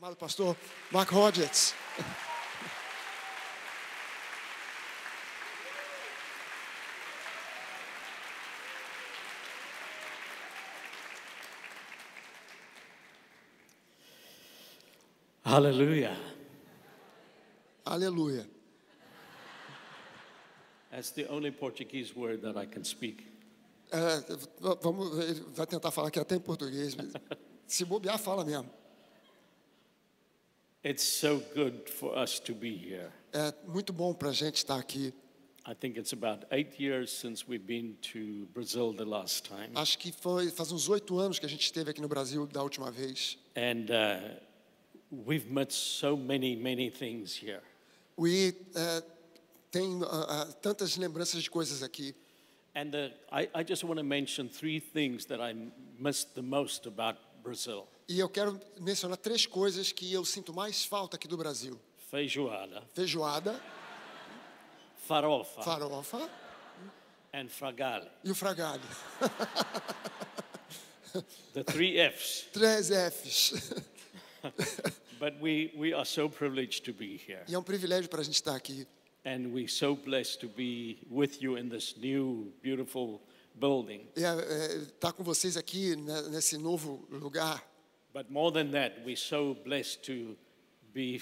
Amado pastor Mark Hodgetts. Hallelujah. Aleluia. That's the only Portuguese word that I can speak. Ele vai tentar falar aqui até em português. Se bobear, fala mesmo. It's so good for us to be here. É muito bom para a gente estar aqui. I think it's about 8 years since we've been to Brazil the last time. Acho que faz uns 8 anos que a gente esteve aqui no Brasil da última vez. And we've met so many things here. E tem tantas lembranças de coisas aqui. And I just want to mention 3 things that I missed the most about Brazil. E eu quero mencionar 3 coisas que eu sinto mais falta aqui do Brasil. Feijoada, Feijoada, farofa, farofa and fragale. e o fragale. The 3 Fs. 3 Fs. But we are so privileged to be here. E é um privilégio para a gente estar aqui. And we're so blessed to be with you in this new, beautiful building. E estar com vocês aqui nesse novo lugar. But more than that, we're so blessed to be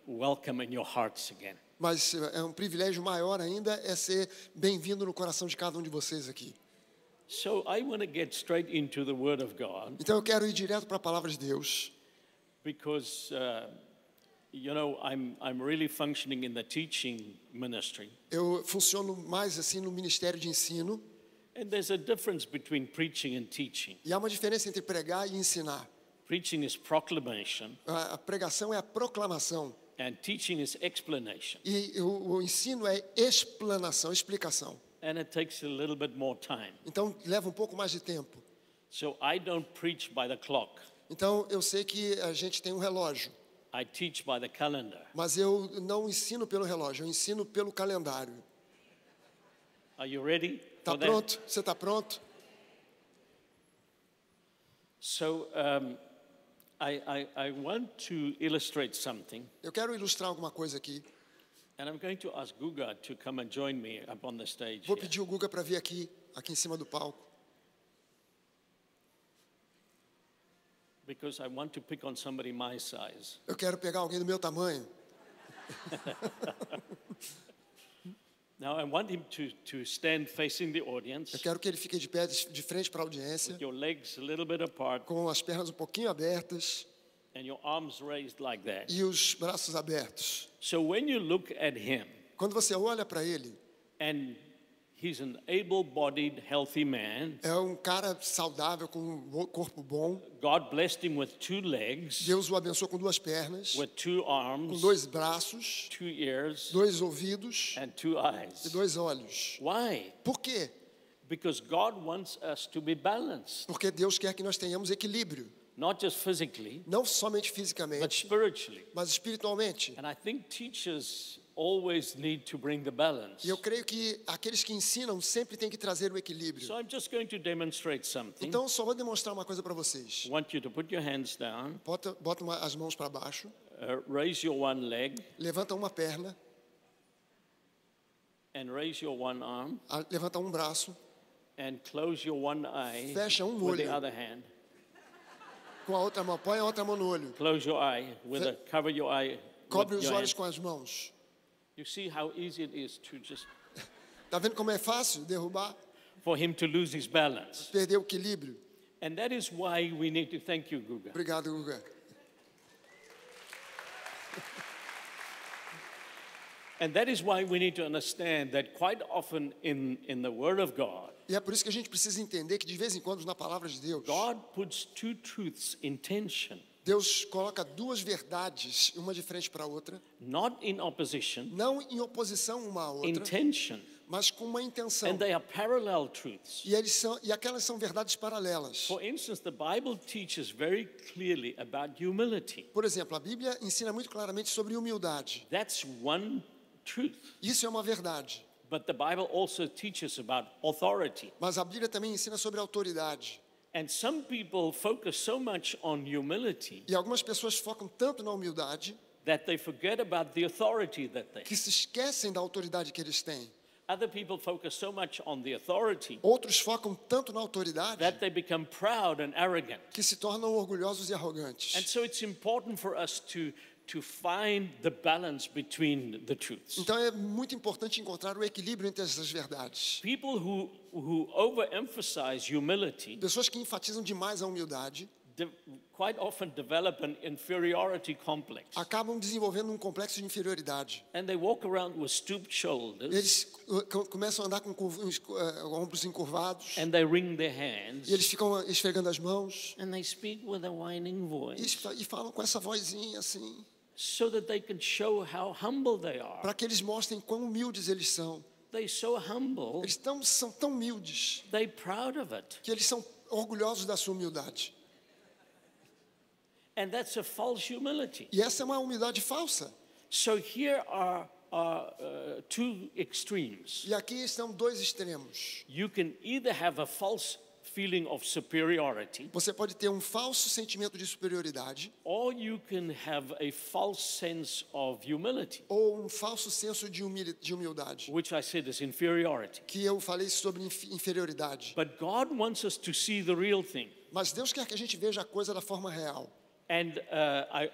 welcome in your hearts again. Mas é um privilégio maior ainda é ser bem-vindo no coração de cada um de vocês aqui. So I want to get straight into the Word of God Então eu quero ir direto para a palavra de Deus, because, you know, I'm really functioning in the teaching ministry. eu funciono mais assim no ministério de ensino, And there's a difference between preaching and teaching. e há uma diferença entre pregar e ensinar. Preaching is proclamation A pregação é a proclamação and teaching is explanation. e o ensino é explanação, explicação. And it takes a little bit more time. Então leva um pouco mais de tempo. So I don't preach by the clock. Então eu sei que a gente tem um relógio, I teach by the calendar. mas eu não ensino pelo relógio, eu ensino pelo calendário. Are you ready Tá for that? pronto? Você está pronto? So I want to illustrate something, Eu quero ilustrar alguma coisa aqui. and I'm going to ask Guga to come and join me up on the stage Vou here. pedir o Guga para vir aqui em cima do palco, Because I want to pick on somebody my size. eu quero pegar alguém do meu tamanho. Now I want him to stand facing the Eu audience, quero que ele fique de pé de frente para a audiência, with your legs a little bit apart com as pernas um pouquinho abertas and your arms raised like that. e os braços abertos. So when you look at him, Quando você olha para ele, and he's an able-bodied, healthy man. é um cara saudável, com um corpo bom. God blessed him with 2 legs, Deus o abençoou com 2 pernas, with 2 com arms, 2 braços, 2 ears, 2 ouvidos and 2 e eyes. 2 olhos. Why? Por quê? Because God wants us to be balanced, Porque Deus quer que nós tenhamos equilíbrio, not just physically, não somente but fisicamente, spiritually. mas espiritualmente. And I think teachers always need to bring the balance. E eu creio que aqueles que ensinam sempre têm que trazer o equilíbrio. So I'm just going to demonstrate something. Então, eu só vou demonstrar uma coisa para vocês. I want you to put your hands down, Bota as mãos para baixo, raise your one leg, levanta uma perna, and raise your one arm, levanta um braço, and close your one eye Fecha with the olho. other hand. com a outra mão, põe a outra mão no olho, Close your eye cover your eye cobre with os your olhos hand. com as mãos. You see how easy it is to just Tá vendo como é fácil derrubar, for him to lose his balance. perder o equilíbrio? And that is why we need to thank you, Guga. Obrigado, Guga. And that is why we need to understand that quite often in the Word of God, E é por isso que a gente precisa entender que de vez em quando na palavra de Deus, God puts 2 truths in tension, Deus coloca 2 verdades, uma de frente para a outra, not in opposition, não em oposição uma à in outra, tension. mas com uma intenção. And they are parallel truths. E aquelas são verdades paralelas. For instance, the Bible teaches very clearly about humility. Por exemplo, a Bíblia ensina muito claramente sobre humildade. That's one truth. Isso é uma verdade. But the Bible also teaches about authority. Mas a Bíblia também ensina sobre autoridade. And some people focus so much on humility E algumas pessoas focam tanto na humildade that they forget about the authority that they have. que se esquecem da autoridade que eles têm. Other people focus so much on the authority Outros focam tanto na autoridade that they become proud and arrogant. que se tornam orgulhosos e arrogantes. And so it's important for us to find the balance between the truths. Então é muito importante encontrar o equilíbrio entre essas verdades. People who overemphasize humility Pessoas que enfatizam demais a humildade quite often develop an inferiority complex. acabam desenvolvendo um complexo de inferioridade. And they walk around with stooped shoulders Eles começam a andar com ombros encurvados and they wring their hands e eles ficam esfregando as mãos and they speak with a whining voice e falam com essa vozinha assim, so that they can show how humble they are. para que eles mostrem quão humildes eles são. They're so humble, Eles são tão humildes they're proud of it. que eles são orgulhosos da sua humildade. And that's a false humility. E essa é uma humildade falsa. So here are two extremes. E aqui estão dois extremos. You can either have a false feeling of superiority, Você pode ter um falso sentimento de superioridade or you can have a false sense of humility, ou um falso senso de humildade, which I said is inferiority. que eu falei sobre inferioridade. But God wants us to see the real thing. Mas Deus quer que a gente veja a coisa da forma real. And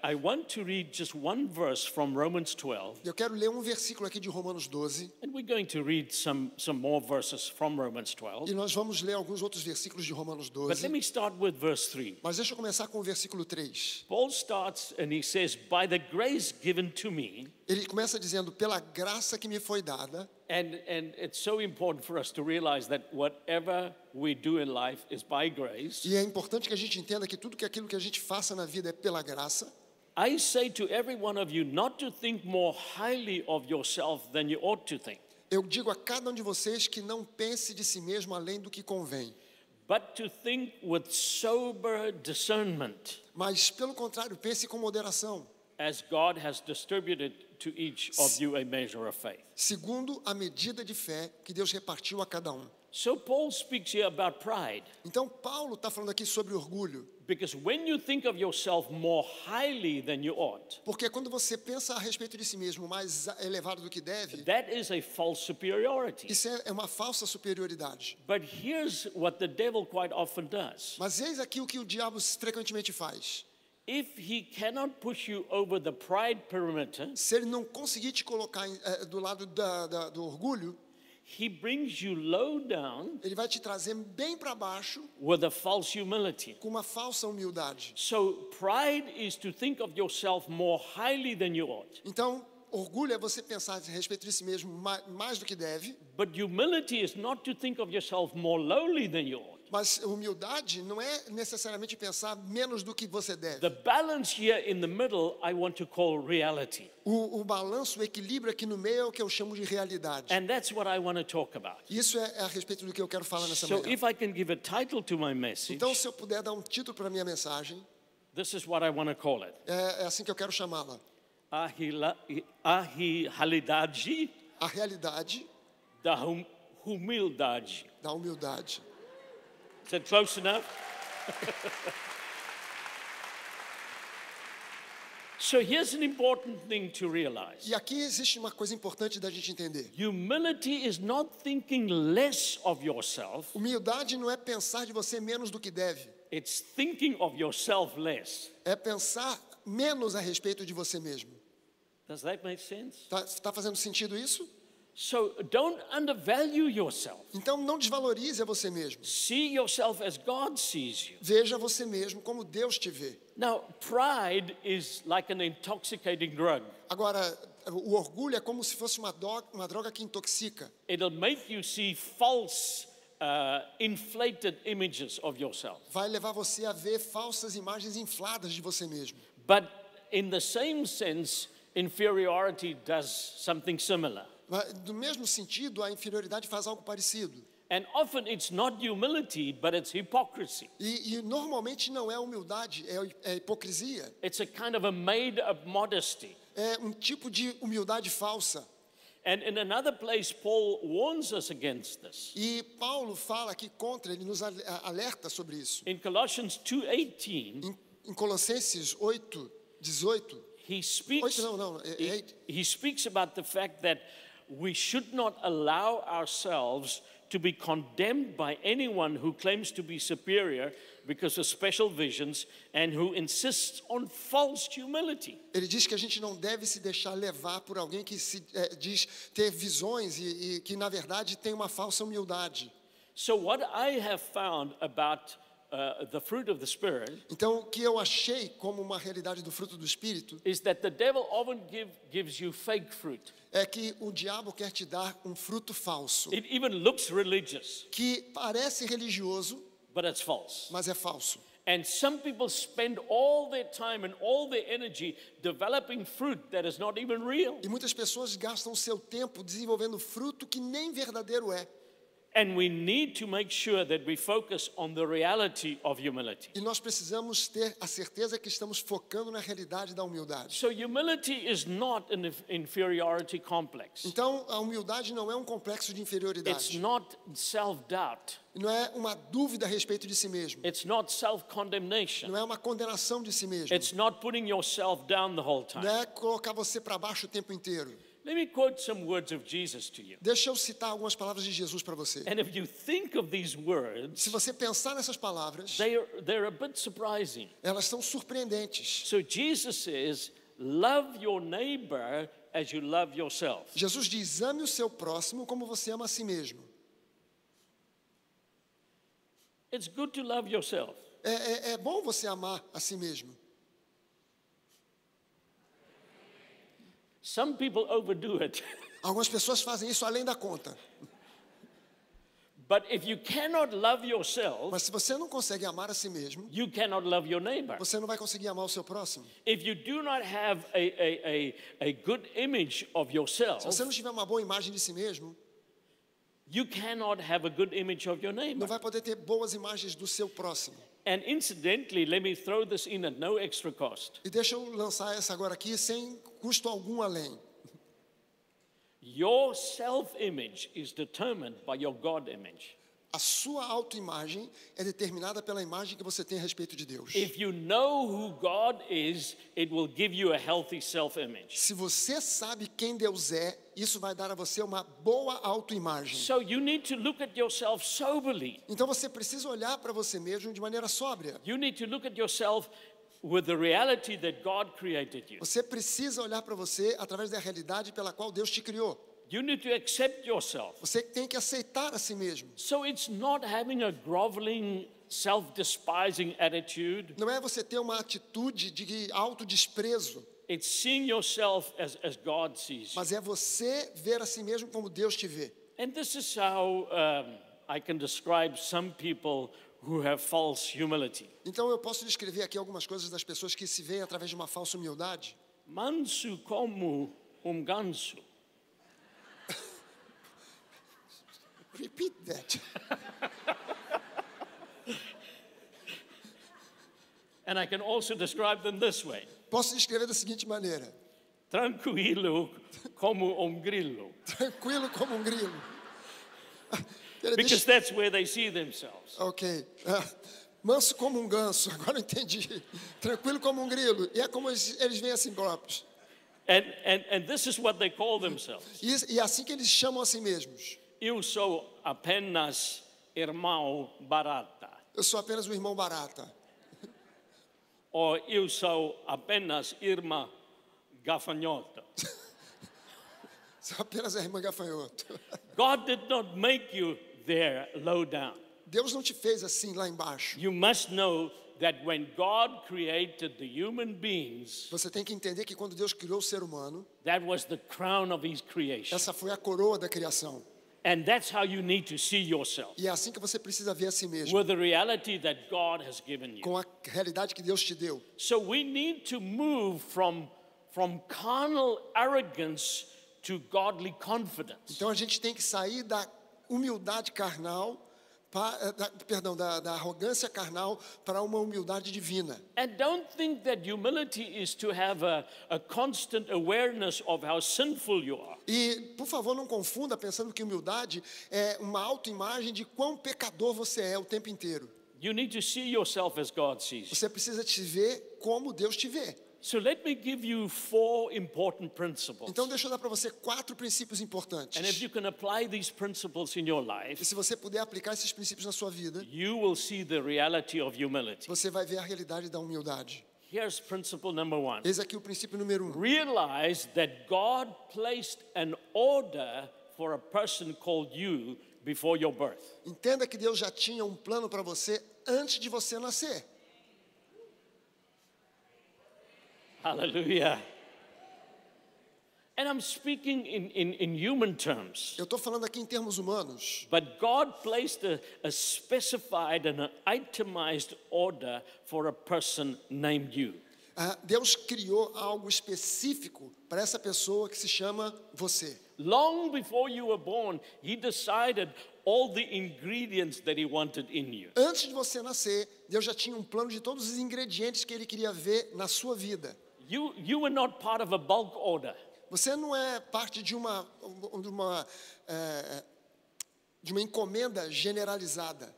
I want to read just one verse from Romans 12. Eu quero ler um versículo aqui de Romanos 12 And we're going to read some more verses from Romans 12. e nós vamos ler alguns outros versículos de Romanos But let 12. me start with verse 3. Mas deixa eu começar com o versículo 3. Paul starts and he says, "By the grace given to me," Ele começa dizendo, pela graça que me foi dada. and it's so important for us to realize that whatever we do in life is by grace. E é importante que a gente entenda que tudo aquilo que a gente faça na vida é pela graça. I say to every one of you not to think more highly of yourself than you ought to think, Eu digo a cada um de vocês que não pense de si mesmo além do que convém. but to think with sober discernment, Mas, pelo contrário, pense com moderação, as God has distributed to each of you a measure of faith. segundo a medida de fé que Deus repartiu a cada um. So Paul speaks here about pride, Então, Paulo está falando aqui sobre orgulho, because when you think of yourself more highly than you ought, porque quando você pensa a respeito de si mesmo mais elevado do que deve, that is a false superiority. isso é uma falsa superioridade. But here's what the devil quite often does. Mas eis aqui o que o diabo frequentemente faz. If he cannot push you over the pride perimeter, Se ele não conseguir te colocar do lado do orgulho, he brings you low down ele vai te trazer bem para baixo with a false humility. com uma falsa humildade. So pride is to think of yourself more highly than you ought. Então, orgulho é você pensar a respeito de si mesmo mais do que deve, But humility is not to think of yourself more lowly than you ought. mas humildade não é necessariamente pensar menos do que você deve. The balance here in the middle I want to call reality. O balanço, o equilíbrio aqui no meio é o que eu chamo de realidade. And that's what I want to talk about. Isso é a respeito do que eu quero falar nessa So manhã. if I can give a title to my message, Então, se eu puder dar um título para a minha mensagem, this is what I want to call it. é assim que eu quero chamá-la. Ahilidade A realidade da humildade. da humildade. Is that close enough? So here's an important thing to realize. E aqui existe uma coisa importante da gente entender. Humility is not thinking less of yourself, Humildade não é pensar de você menos do que deve. it's thinking of yourself less. É pensar menos a respeito de você mesmo. Does that make sense? Tá fazendo sentido isso? So don't undervalue yourself. Então não desvalorize a você mesmo. See yourself as God sees you. Veja você mesmo como Deus te vê. Now, pride is like an intoxicating drug. Agora, o orgulho é como se fosse uma droga que intoxica. It'll make you see false, inflated images of yourself. Vai levar você a ver falsas imagens infladas de você mesmo. But in the same sense, inferiority does something similar. No mesmo sentido, a inferioridade faz algo parecido. And often it's not humility, but it's hypocrisy. E normalmente não é humildade, é hipocrisia. It's a kind of a made-up modesty. É um tipo de humildade falsa. And in another place, Paul warns us against this. E Paulo fala aqui contra, ele nos alerta sobre isso. In Colossians 2:18, Em Colossenses 8:18, he speaks, 8 não, he speaks about the fact that we should not allow ourselves to be condemned by anyone who claims to be superior because of special visions and who insists on false humility. ele diz que a gente não deve se deixar levar por alguém que se diz ter visões e que na verdade tem uma falsa humildade. So what I have found about the fruit of the Spirit Então, o que eu achei como uma realidade do fruto do Espírito is that the devil often gives you fake fruit. é que o diabo quer te dar um fruto falso, It even looks religious, que parece religioso, but it's false. mas é falso. And some people spend all their time and all their energy developing fruit that is not even real. E muitas pessoas gastam o seu tempo desenvolvendo fruto que nem verdadeiro é. And we need to make sure that we focus on the reality of humility. E nós precisamos ter a certeza que estamos focando na realidade da humildade. So humility is not an inferiority complex. Então, a humildade não é um complexo de It's inferioridade. not self-doubt. Não é uma dúvida a respeito de si mesmo. It's not self-condemnation. Não é uma condenação de si mesmo. It's not putting yourself down the whole time. Não é colocar você para baixo o tempo inteiro. Let me quote some words of Jesus to you. Deixa eu citar algumas palavras de Jesus para você. And if you think of these words, Se você pensar nessas palavras, they're a bit surprising. elas são surpreendentes. So Jesus says, love your neighbor as you love yourself. Jesus diz: ame o seu próximo como você ama a si mesmo. It's good to love yourself. É bom você amar a si mesmo. Some people overdo it. Algumas pessoas fazem isso além da conta. But if you cannot love yourself, Mas se você não consegue amar a si mesmo, you cannot love your neighbor. você não vai conseguir amar o seu próximo. If you do not have a good image of Se yourself, você não tiver uma boa imagem de si mesmo, you cannot have a good image of your não neighbor. vai poder ter boas imagens do seu próximo. And incidentally, let me throw this in at no extra cost. E deixa eu lançar essa agora aqui sem custo algum além. Your self-image is determined by your God image. A sua autoimagem é determinada pela imagem que você tem a respeito de Deus. If you know who God is, it will give you a healthy self-image. Se você sabe quem Deus é, isso vai dar a você uma boa autoimagem. So you need to look at yourself soberly. Então você precisa olhar para você mesmo de maneira sóbria. You need to look at yourself with the reality that God created you. Você precisa olhar para você através da realidade pela qual Deus te criou. You need to accept yourself. Você tem que aceitar a si mesmo. So it's not having a groveling, self-despising attitude. Não é você ter uma atitude de autodesprezo, It's seeing yourself as God sees you. mas é você ver a si mesmo como Deus te vê. And this is how I can describe some people who have false humility. Então eu posso descrever aqui algumas coisas das pessoas que se veem através de uma falsa humildade. Manso como ganso. Repeat that. And I can also describe them this way. Posso descrever da seguinte maneira: Tranquilo como grilo. tranquilo como um grilo. Because that's where they see themselves. Ok. Manso como um ganso, agora eu entendi. Tranquilo como um grilo. E é como eles veem a si próprios. And this is what they call themselves. E é assim que eles chamam a si mesmos. Eu sou apenas irmão barata. Eu sou apenas um irmão barata. Ou eu sou apenas irmã gafanhota. Sou apenas a irmã gafanhoto. God did not make you there low down. Deus não te fez assim lá embaixo. You must know that when God created the human beings, Você tem que entender que quando Deus criou o ser humano, that was the crown of his creation. essa foi a coroa da criação. And that's how you need to see yourself, E é assim que você precisa ver a si mesmo, with the reality that God has given you. com a realidade que Deus te deu. So we need to move from carnal arrogance to godly confidence. Então a gente tem que sair da humildade carnal da arrogância carnal para uma humildade divina. And don't think that humility is to have a constant awareness of how sinful you are. E, por favor, não confunda pensando que humildade é uma autoimagem de quão pecador você é o tempo inteiro. You need to see yourself as God sees you. Você precisa te ver como Deus te vê. So let me give you 4 important principles. Então, deixa eu dar para você 4 princípios importantes. And if you can apply these principles in your E life, se você puder aplicar esses princípios na sua vida, you will see the reality of humility. você vai ver a realidade da humildade. Here's principle number 1. Eis aqui o princípio número 1. Realize that God placed an order for a person called you before your birth. Entenda que Deus já tinha um plano para você antes de você nascer. Hallelujah. And I'm speaking in human terms. Eu estou falando aqui em termos humanos. But God placed a specified and an itemized order for a person named you. Deus criou algo específico para essa pessoa que se chama você. Long before you were born, He decided all the ingredients that He wanted in you. Antes de você nascer, Deus já tinha um plano de todos os ingredientes que Ele queria ver na sua vida. You were not part of a bulk order. Você não é parte de uma encomenda generalizada.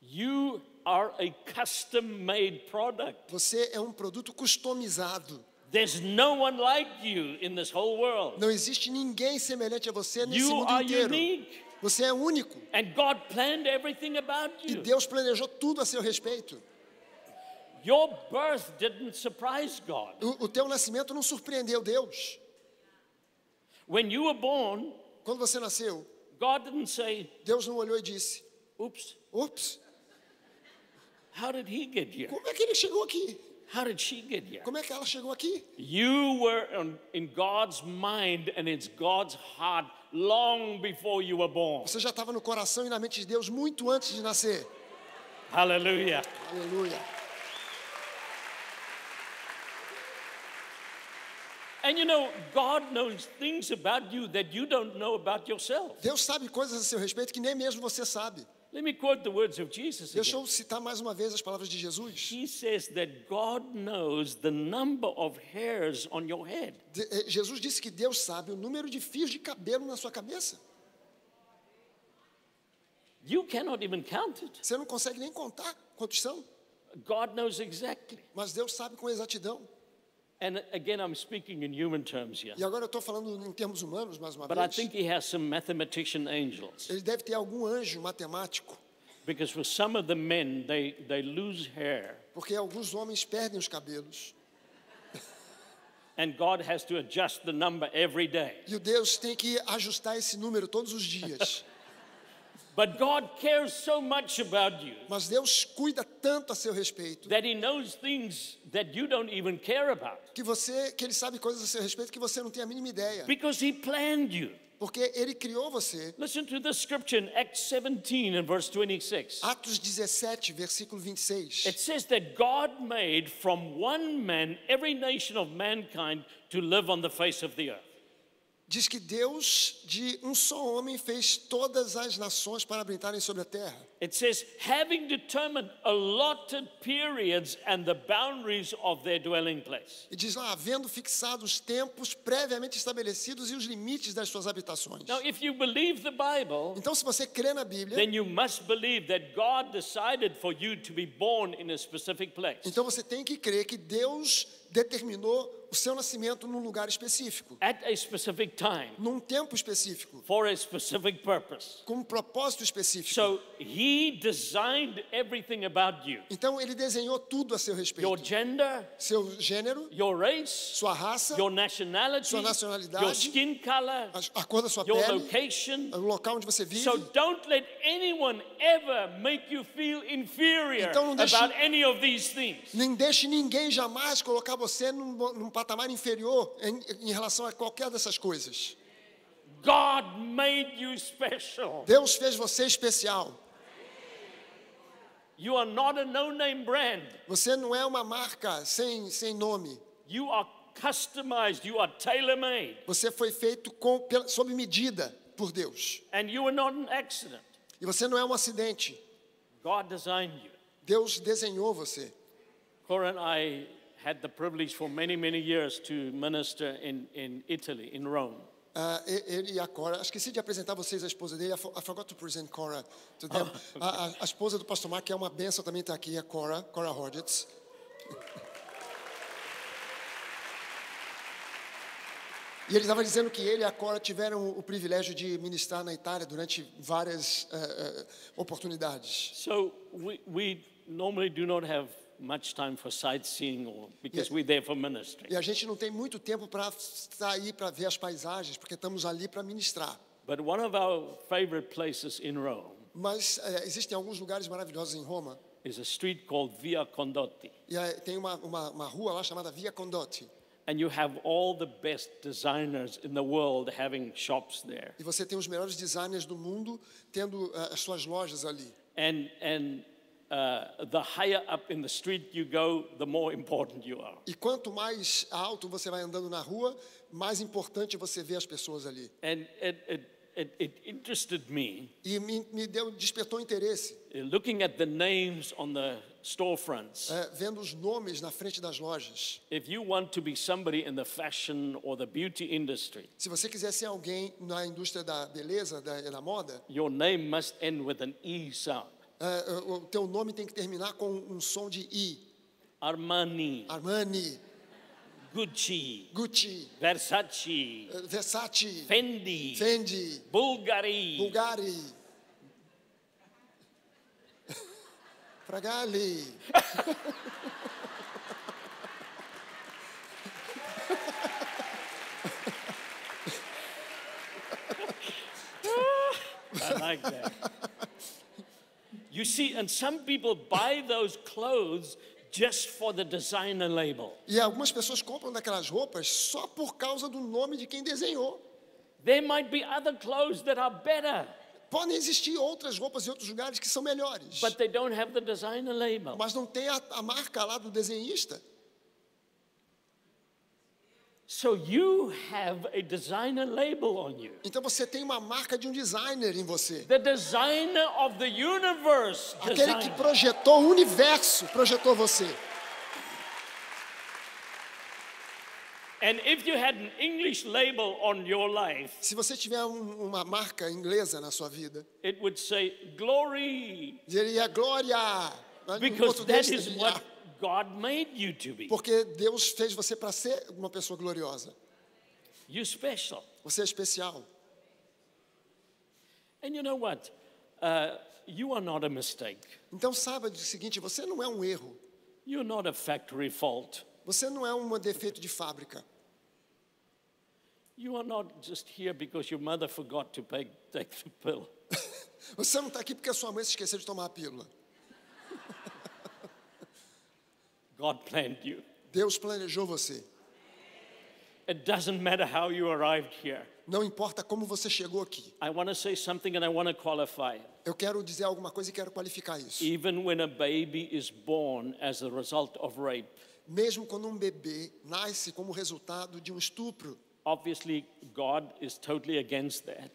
You are a custom-made product. Você é um produto customizado. There's no one like you in this whole world. Não existe ninguém semelhante a você nesse You mundo are inteiro. unique. Você é único. And God planned everything about E you. Deus planejou tudo a seu respeito. Your birth didn't surprise God. O teu nascimento não surpreendeu Deus. When you were born, Quando você nasceu, God didn't say, Deus não olhou e disse: oops, "Ups, how did he get here? como é que ele chegou aqui? How did she get here? Como é que ela chegou aqui?" You were in God's mind and it's God's heart long before you were born. Você já estava no coração e na mente de Deus muito antes de nascer. Hallelujah. Aleluia. And you know, God knows things about you that you don't know about yourself. Deus sabe coisas a seu respeito que nem mesmo você sabe. Let me quote the words of Jesus Deixa again. eu citar mais uma vez as palavras de Jesus. He says that God knows the number of hairs on your head. Jesus disse que Deus sabe o número de fios de cabelo na sua cabeça. You cannot even count it. Você não consegue nem contar quantos são, God knows exactly. mas Deus sabe com exatidão. And again, I'm speaking in human terms here. E agora eu estou falando em termos humanos mais uma But I vez. think he has some mathematician angels. Ele deve ter algum anjo matemático, Because for some of the men, they lose hair. porque alguns homens perdem os cabelos. And God has to adjust the number every day. E o Deus tem que ajustar esse número todos os dias. But God cares so much about you Mas Deus cuida tanto a seu respeito that he knows things that you don't even care about. que ele sabe coisas a seu respeito que você não tem a mínima ideia. Because he planned you. Porque ele criou você. Listen to the scripture in Acts 17 and verse 26. Atos 17, versículo 26. It says that God made from one man every nation of mankind to live on the face of the earth. Diz que Deus, de um só homem, fez todas as nações para habitarem sobre a terra. It says, having determined allotted periods and the boundaries of their dwelling place. E diz lá, havendo fixado os tempos previamente estabelecidos e os limites das suas habitações. Now, if you believe the Bible, Então, se você crê na Bíblia, then you must believe that God decided for you to be born in a specific place. então você tem que crer que Deus determinou o seu nascimento num lugar específico, At a specific time, num tempo específico, for a specific purpose. com um propósito específico. So he designed everything about you. Então, ele desenhou tudo a seu Your respeito. gender, Seu gênero, your race, sua raça, your nationality, Sua nacionalidade, your skin color, a cor da sua your pele, location. o local onde você vive. So don't let anyone ever make you feel inferior Então não deixe- about any of these things. Nem deixe ninguém jamais colocar você num patamar inferior em relação a qualquer dessas coisas. God made you special. Deus fez você especial. You are not a no-name brand. Você não é uma marca sem nome. You are customized. You are tailor-made. Você foi feito sob medida por Deus. And you are not an accident. E você não é um acidente. God designed you. Deus desenhou você. Cora and I had the privilege for many, many years to minister in Italy, in Rome. Ele e a Cora, esqueci de apresentar vocês a esposa dele. I forgot to present Cora to them. A esposa do pastor Mark, que é uma bênção, também está aqui, é Cora Hodgetts. E ele estava dizendo que ele e a Cora tiveram o privilégio de ministrar na Itália durante várias oportunidades. So we normally do not have much time for sightseeing because we're there for ministry. E a gente não tem muito tempo para sair para ver as paisagens, porque estamos ali para ministrar. But one of our favorite places in Rome Mas existem alguns lugares maravilhosos em Roma. is a street called Via Condotti. E tem uma rua lá chamada Via Condotti. And you have all the best designers in the world having shops there. E você tem os melhores designers do mundo tendo as suas lojas ali. And the higher up in the street you go, the more important you are. E quanto mais alto você vai andando na rua, mais importante você vê as pessoas ali. And it interested me, E despertou interesse, looking at the names on the storefronts. vendo os nomes na frente das lojas. If you want to be somebody in the fashion or the beauty industry, Se você quiser ser alguém na indústria da beleza, da moda, your name must end with an E sound. o teu nome tem que terminar com um som de I. Armani, Armani, Gucci, Gucci, Versace, Versace, Fendi, Fendi, Bulgari. Bulgari, Fragale. I like that. You see, and some people buy those clothes just for the designer label. E algumas pessoas compram daquelas roupas só por causa do nome de quem desenhou. There might be other clothes that are better, Podem existir outras roupas em outros lugares que são melhores, but they don't have the designer label. mas não tem a marca lá do desenhista. So you have a designer label on you. Então você tem uma marca de um designer em você. The designer of the universe Aquele que designed. projetou o universo, projetou você. And if you had an English label on your life, Se você tiver uma marca inglesa na sua vida, it would say glory, diria glória. Em because português, that is what God made you to be. porque Deus fez você para ser uma pessoa gloriosa. You're special. Você é especial. And you know what? You are not a mistake. Então saiba o seguinte, você não é um erro. You're not a factory fault. Você não é um defeito de fábrica. You are not just here because your mother forgot to take the pill. Você não está aqui porque a sua mãe se esqueceu de tomar a pílula. God planned you. Deus planejou você. It doesn't matter how you arrived here. Não importa como você chegou aqui. I want to say something and I want to qualify it. Eu quero dizer alguma coisa e quero qualificar isso. Even when a baby is born as a result of rape, Mesmo quando um bebê nasce como resultado de um estupro, obviously God is totally against that.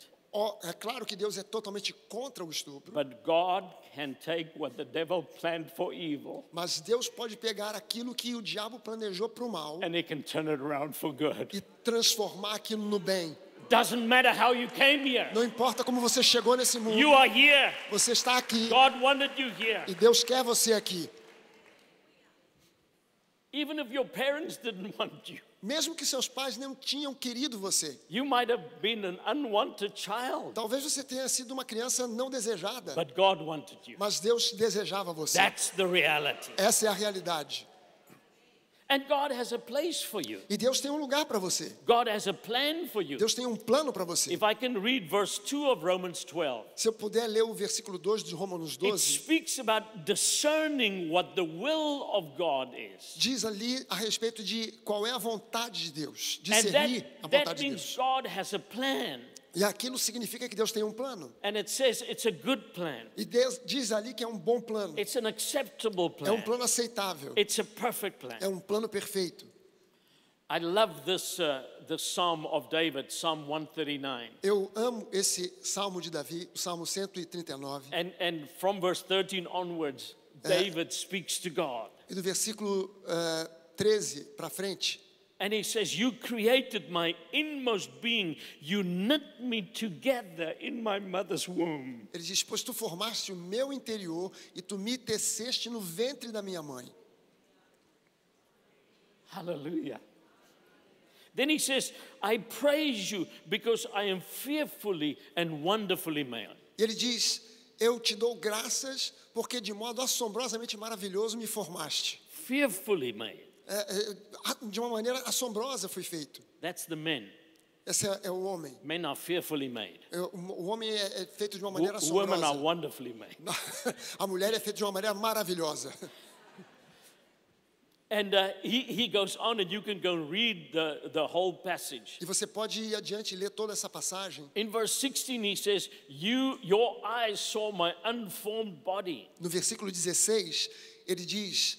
é claro que Deus é totalmente contra o estupro, But God can take what the devil planned for evil mas Deus pode pegar aquilo que o diabo planejou para o mal and he can turn it around for good. e transformar aquilo no bem. Doesn't matter how you came here. Não importa como você chegou nesse mundo, You are here. você está aqui God wanted you here. e Deus quer você aqui. Even if your parents didn't want you, Mesmo que seus pais não tinham querido você. you might have been an unwanted child, Talvez você tenha sido uma criança não desejada, but God wanted you. mas Deus desejava você. That's the reality. Essa é a realidade. And God has a place for you. E Deus tem um lugar para você. God has a plan for you. Deus tem um plano para você. If I can read verse 2 of Romans 12, Se eu puder ler o versículo 2 de Romanos it 12, speaks about discerning what the will of God is. diz ali a respeito de qual é a vontade de Deus, And discernir a that vontade de means Deus. God has a plan. E aquilo significa que Deus tem um plano. And it says it's a good plan. E Deus diz ali que é um bom plano. It's an acceptable É um plan. plano aceitável. It's a perfect plan. É um plano perfeito. I love this Psalm of David, Psalm 139. Eu amo esse Salmo de Davi, o Salmo 139. And from verse 13 onwards, David speaks to God. E do versículo 13 para frente, And he says, you created my inmost being. You knit me together in my mother's womb. ele diz: pois tu formaste o meu interior e tu me teceste no ventre da minha mãe. Hallelujah. Then he says, I praise you because I am fearfully and wonderfully made. E ele diz: eu te dou graças porque de modo assombrosamente maravilhoso me formaste. Fearfully made. De uma maneira assombrosa fui feito. That's the men. Esse é o homem. Men are fearfully made. O homem é feito de uma maneira Women are assombrosa. wonderfully made. A mulher é feita de uma maneira maravilhosa. And he goes on, and you can go and read the whole passage. E você pode ir adiante e ler toda essa passagem. In verse 16, he says, your eyes saw my unformed body. No versículo 16, ele diz: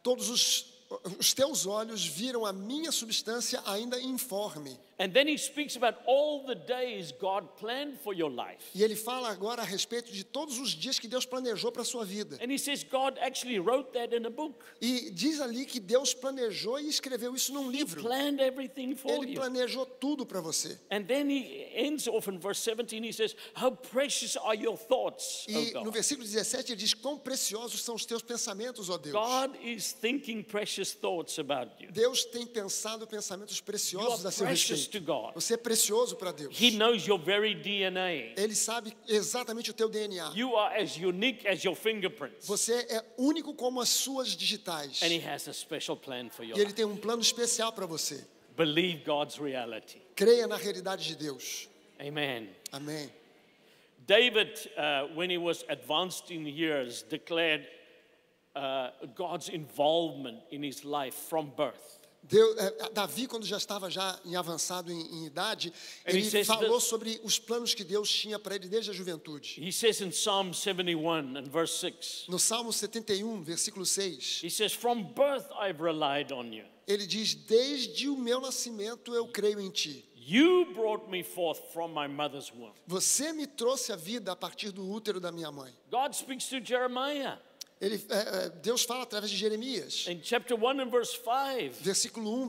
todos os teus olhos viram a minha substância ainda informe. And then he speaks about all the days God planned for your life. E ele fala agora a respeito de todos os dias que Deus planejou para a sua vida. And he says God actually wrote that in a book. E diz ali que Deus planejou e escreveu isso num livro. Planned everything for Ele you. planejou tudo para você. And then he ends off in verse 17, he says, how precious are your thoughts, E O no God. versículo 17 ele diz: quão preciosos são os teus pensamentos, ó Deus. God is thinking precious thoughts about you. Deus tem pensado pensamentos You preciosos are a seu precious respeito. to God. Você é precioso para Deus. He knows your very DNA. Ele sabe exatamente o teu DNA. You are as unique as your fingerprints. Você é único como as suas digitais. And he has a special plan for your E ele life. tem um plano especial para você. Believe God's reality. Creia na realidade de Deus. Amen. Amém. David, when he was advanced in years, declared God's involvement in his life from birth. Davi, quando já estava em avançado em idade, Ele ele says falou that- sobre os planos que Deus tinha para ele desde a juventude. He says in Psalm 71 and verse 6, No Salmo 71, versículo 6, he says, from birth I've relied on you. ele diz: desde o meu nascimento eu creio em ti. You brought me forth from my mother's womb. Você me trouxe a vida a partir do útero da minha mãe. God speaks to Jeremiah Deus fala através de Jeremias. in chapter 1 and verse 5. Versículo 1,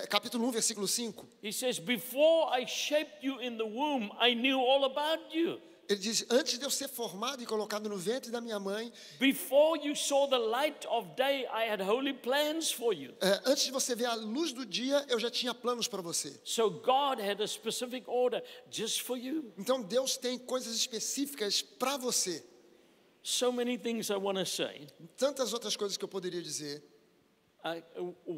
capítulo 1, versículo 5. He says, before I shaped you in the womb, I knew all about you. Ele diz: antes de eu ser formado e colocado no ventre da minha mãe, Before you saw the light of day, I had holy plans for you. antes de você ver a luz do dia, eu já tinha planos para você. So God had a specific order just for you. Então Deus tem coisas específicas para você. So many things I want to say. Tantas outras coisas que eu poderia dizer.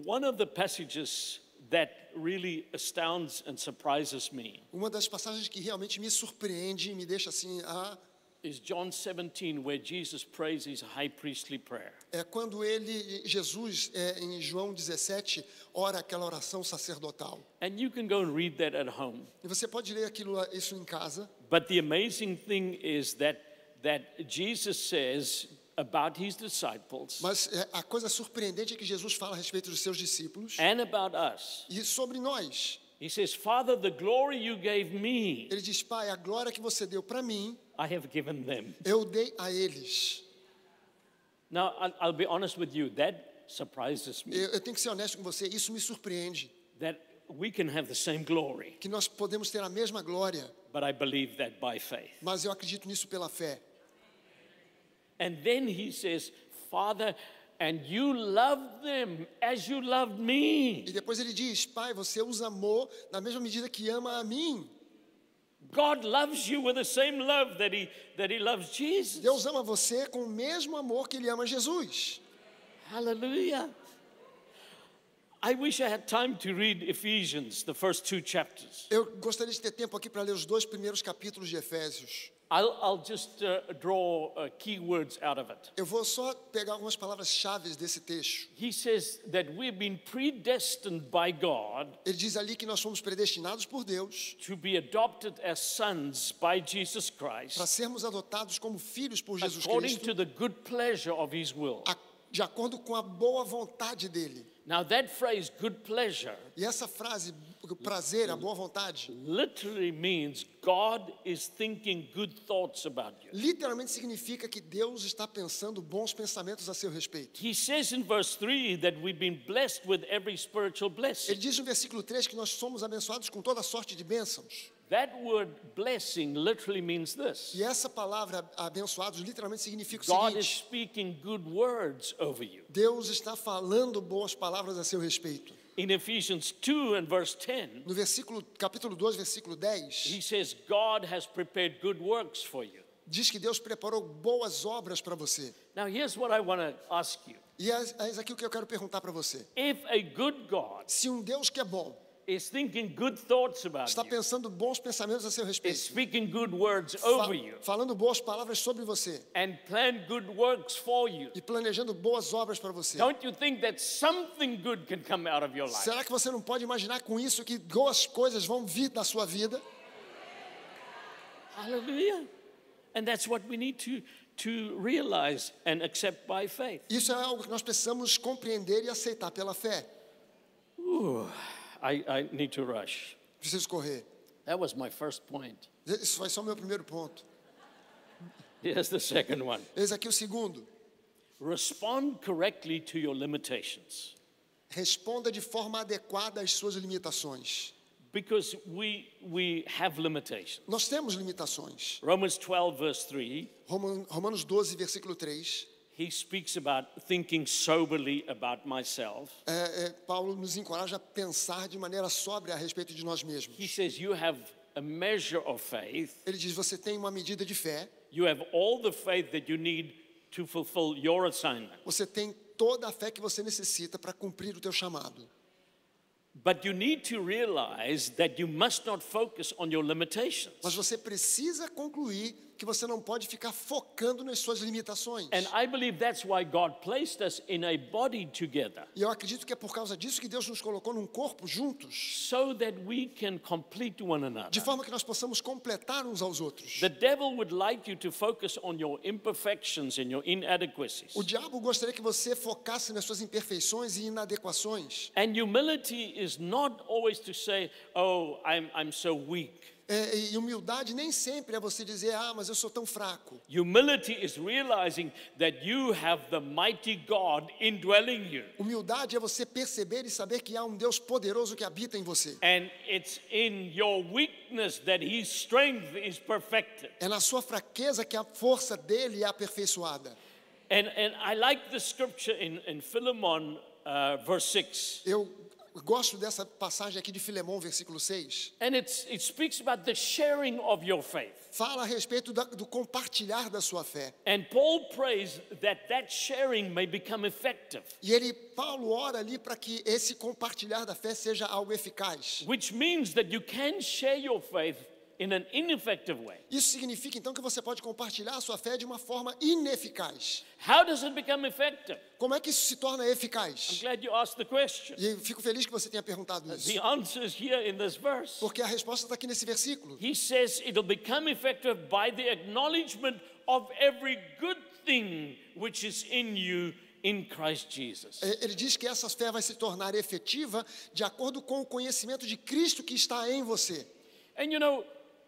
One of the passages that really astounds and surprises me Uma das passagens que realmente me surpreende e me deixa assim, is John 17, where Jesus prays his high priestly prayer. é quando Jesus, em João 17, ora aquela oração sacerdotal. And you can go and read that at home. E você pode ler isso em casa. But the amazing thing is that Jesus says about his disciples Mas a coisa surpreendente é que Jesus fala a respeito dos seus discípulos and about us. e sobre nós. He says, Father, the glory you gave me, Ele diz: Pai, a glória que você deu para mim, I have given them. eu dei a eles. Now, I'll be honest with you, that surprises me, Eu tenho que ser honesto com você, isso me surpreende. that we can have the same glory, Que nós podemos ter a mesma glória, but I believe that by faith. mas eu acredito nisso pela fé. And then he says, Father, and you love them as you loved me. E depois ele diz: Pai, você os amou na mesma medida que ama a mim. God loves you with the same love that he loves Jesus. Deus ama você com o mesmo amor que ele ama Jesus. Hallelujah. I wish I had time to read Ephesians, the first 2 chapters. Eu gostaria de ter tempo aqui para ler os 2 primeiros capítulos de Efésios. I'll just draw key words out of it. Eu vou só pegar algumas palavras-chave desse texto. He says that we've been predestined by God Ele diz ali que nós fomos predestinados por Deus to be adopted as sons by Jesus para Christ, sermos adotados como filhos por Jesus according Cristo, to the good pleasure of his will. de acordo com a boa vontade dele. Now that phrase, good pleasure, E essa frase, o prazer, a boa vontade, literally means God is thinking good thoughts about you. literalmente significa que Deus está pensando bons pensamentos a seu respeito. He says in verse 3 that we've been blessed with every spiritual blessing. Ele diz no versículo 3 que nós somos abençoados com toda sorte de bênçãos. That word blessing literally means this. E essa palavra abençoados literalmente significa o God is seguinte: speaking good words over you. Deus está falando boas palavras a seu respeito. In Ephesians 2 and verse 10, No capítulo 2, versículo 10, he says God has prepared good works for you. diz que Deus preparou boas obras para você. Now here's what I want to ask you. E é aqui o que eu quero perguntar para você. If a good God Se um Deus que é bom is thinking good thoughts about está you, pensando bons pensamentos a seu is respeito, speaking good words over you, falando boas palavras sobre você and plan good works for you, e planejando boas obras para você, don't you think that something good can come out of your life? será que você não pode imaginar com isso que boas coisas vão vir da sua vida? Hallelujah. And that's what we need to realize and accept by faith. Isso é algo que nós precisamos compreender e aceitar pela fé. I need to rush. Preciso correr. That was my first point. Isso vai ser o meu primeiro ponto. Here's the second one. Eis aqui o segundo. Respond correctly to your limitations. Responda de forma adequada às suas limitações. Because we have limitations. Nós temos limitações. Romans 12, verse 3, Romanos 12, versículo 3. he speaks about thinking soberly about myself. Paulo nos encoraja a pensar de maneira sóbria a respeito de nós mesmos. He says, you have a measure of faith. Ele diz, você tem uma medida de fé, You have all the faith that you need to fulfill your assignment. você tem toda a fé que você necessita para cumprir o teu chamado. But you need to realize that you must not focus on your limitations. Mas você precisa concluir que você não pode ficar focando nas suas limitações. And I believe that's why God placed us in a body together, E eu acredito que é por causa disso que Deus nos colocou num corpo juntos, so that we can complete one another. de forma que nós possamos completar uns aos outros. The devil would like you to focus on your imperfections and your inadequacies. O diabo gostaria que você focasse nas suas imperfeições e inadequações. And humility is not always to say, oh, I'm so weak. E humildade nem sempre é você dizer, mas eu sou tão fraco. Humility is realizing that you have the mighty God indwelling you. Humildade é você perceber e saber que há um Deus poderoso que habita em você. And it's in your weakness that his strength is perfected. É na sua fraqueza que a força dele é aperfeiçoada. And I like the scripture in Philemon, verse 6. Eu gosto dessa passagem aqui de Filemão, versículo 6. And it speaks about the sharing of your faith. Fala a respeito do compartilhar da sua fé. And Paul prays that sharing may become effective. E Paulo ora ali para que esse compartilhar da fé seja algo eficaz. Which means that you can share your faith in an ineffective way. Isso significa então que você pode compartilhar a sua fé de uma forma ineficaz. How does it become effective? Como é que isso se torna I'm eficaz? glad you asked the question. E eu fico feliz que você tenha perguntado isso. The answer is here in this verse. Porque a resposta está aqui nesse versículo. He says it'll become effective by the acknowledgement of every good thing which is in you in Christ Jesus. Ele diz que essa fé vai se tornar efetiva de acordo com o conhecimento de Cristo que está em você. And you know,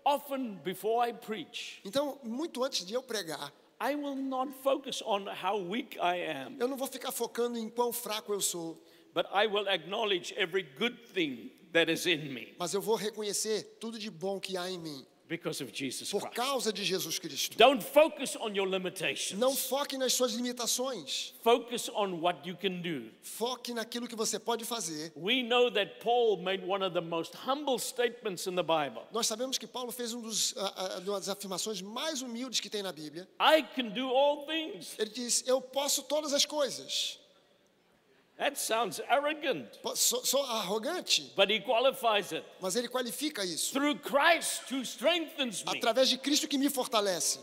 often before I preach, Então, muito antes de eu pregar, I will not focus on how weak I am, eu não vou ficar focando em quão fraco eu sou, but I will acknowledge every good thing that is in me mas eu vou reconhecer tudo de bom que há em mim, because of Jesus por Christ. causa de Jesus Cristo. Don't focus on your limitations. Não foque nas suas limitações, Focus on what you can do. foque naquilo que você pode fazer. We know that Paul made one of the most humble statements in the Bible. Nós sabemos que Paulo fez uma das afirmações mais humildes que tem na Bíblia. I can do all things. Ele diz, eu posso todas as coisas. That sounds arrogant, Sou arrogante, but he qualifies it. mas ele qualifica isso. Through Christ who strengthens me. Através de Cristo que me fortalece.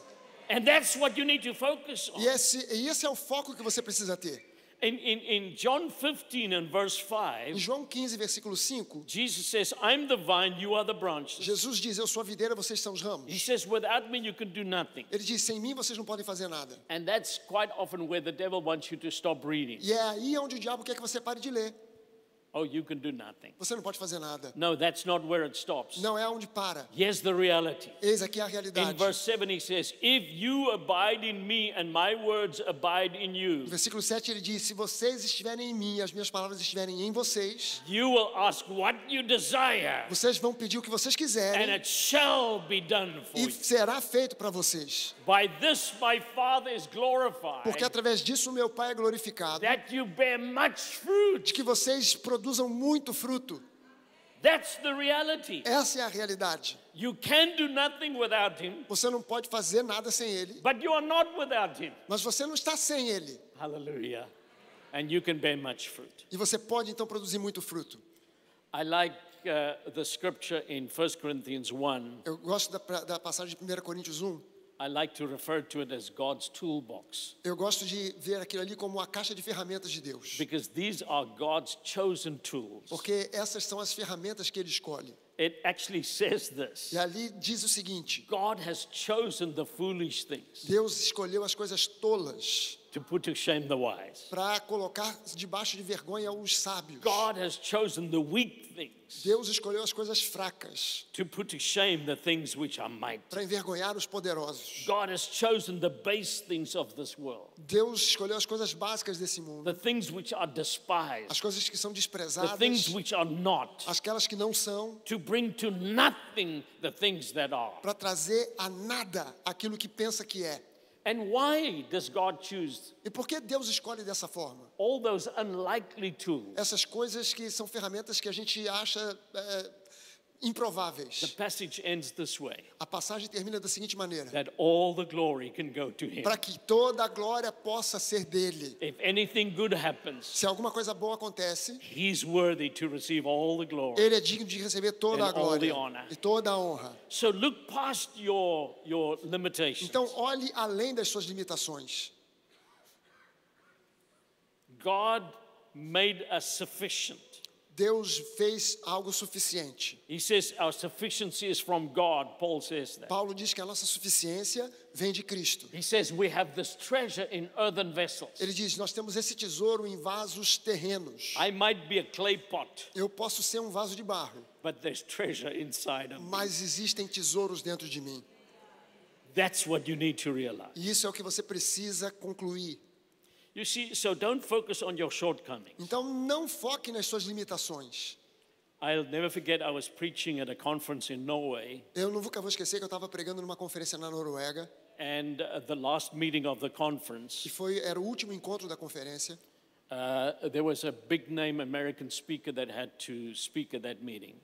And that's what you need to focus on. E esse é o foco que você precisa ter. In John 15 and verse Em 5, João 15, versículo 5, Jesus says, I'm the vine, you are the branches. Jesus diz, eu sou a videira, vocês são os He ramos. says, without me you can do nothing. Ele diz, sem mim vocês não podem fazer nada. And that's quite often where the devil wants you to stop reading. E é aí onde o diabo quer que você pare de ler. oh, you can do nothing. Você não pode fazer nada. No, that's not where it stops. Não é onde para. Here's the reality. Eis aqui a In realidade. verse 7 he says, if you abide in me and my words abide in you, No versículo 7 ele diz: se vocês estiverem em mim e as minhas palavras estiverem em vocês, you will ask what you desire, vocês vão pedir o que vocês and quiserem it shall be done for e you. será feito para vocês. By this my Father is glorified, Porque através disso o meu Pai é glorificado, that you bear much fruit. de que vocês produzam muito fruto. That's the reality. Essa é a realidade. You can do nothing without him, Você não pode fazer nada sem Ele, but you are not without him. mas você não está sem Ele. Hallelujah. And you can bear much fruit. E você pode então produzir muito fruto. I like the scripture in 1 Corinthians 1. Eu gosto da passagem de 1 Coríntios 1. I like to refer to it as God's toolbox, Eu gosto de ver aquilo ali como a caixa de ferramentas de Deus. because these are God's chosen tools. Porque essas são as ferramentas que Ele escolhe. It actually says this. E ali diz o seguinte: God has chosen the foolish things Deus escolheu as coisas tolas to put to shame the wise. para colocar debaixo de vergonha os sábios. God has chosen the weak things Deus escolheu as coisas fracas to put to shame the things which are mighty. para envergonhar os poderosos. God has chosen the base things of this world, Deus escolheu as coisas básicas desse mundo, the things which are despised, as coisas que são the desprezadas, things which are not, aquelas que não são, to bring to nothing the things that are. para trazer a nada aquilo que pensa que é. And why does God choose E por que Deus escolhe dessa forma? all those unlikely tools? Essas coisas que são ferramentas que a gente acha The improváveis. passage ends this way, A passagem termina da seguinte maneira: that all the glory can go to him. para que toda a glória possa ser dele. If anything good happens, Se alguma coisa boa acontece, he's worthy to receive all the glory. ele é digno de receber toda a And all the glória honor. e toda a honra. So look past your limitations. Então, olhe além das suas limitações. God made us sufficient. Deus fez algo suficiente. He says our sufficiency is from God. Paul says that. Paulo diz que a nossa suficiência vem de Cristo. He says we have this treasure in earthen vessels. Ele diz: nós temos esse tesouro em vasos terrenos. I might be a clay pot, Eu posso ser um vaso de barro, but there's treasure inside of me. mas existem tesouros dentro de mim. That's what you need to realize. E isso é o que você precisa concluir. You see, so don't focus on your shortcomings. Então, não foque nas suas limitações. I'll never forget I was preaching at a conference in Norway, Eu nunca vou esquecer que eu estava pregando numa conferência na Noruega, and the last meeting of the conference, que era o último encontro da conferência. there was a big name American speaker that had to speak at that meeting.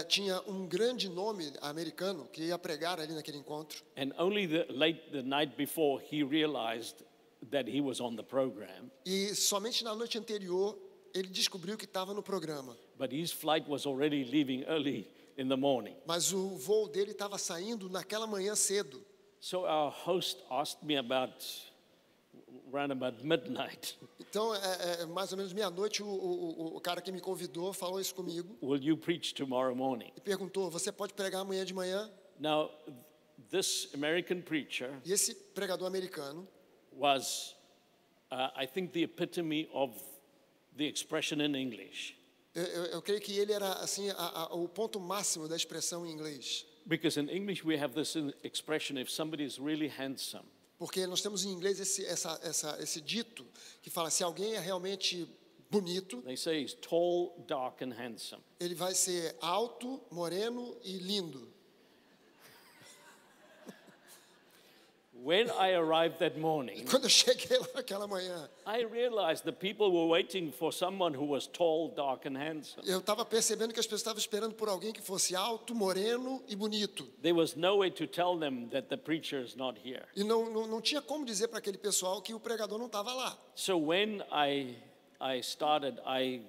Tinha um grande nome americano que ia pregar ali naquele encontro. And only late the night before he realized that he was on the program, E somente na noite anterior ele descobriu que estava no programa. but his flight was already leaving early in the morning. Mas o voo dele estava saindo naquela manhã cedo. So our host asked me around about midnight, Então, mais ou menos meia-noite, o cara que me convidou falou isso comigo will you preach tomorrow morning? e perguntou: você pode pregar amanhã de manhã? Now, this American preacher E esse pregador americano was, I think, the epitome of the expression in English. eu creio que ele era assim o ponto máximo da expressão em inglês. Because in English we have this expression, if somebody is really handsome, Porque nós temos em inglês esse dito que fala: se alguém é realmente bonito, they say he's tall, dark, and handsome. ele vai ser alto, moreno e lindo. When I arrived that morning, Quando eu cheguei lá naquela manhã, I realized the people were waiting for someone who was tall, dark, and handsome. eu estava percebendo que as pessoas estavam esperando por alguém que fosse alto, moreno e bonito. There was no way to tell them that the preacher is not here. E não tinha como dizer para aquele pessoal que o pregador não estava lá. So when I started, I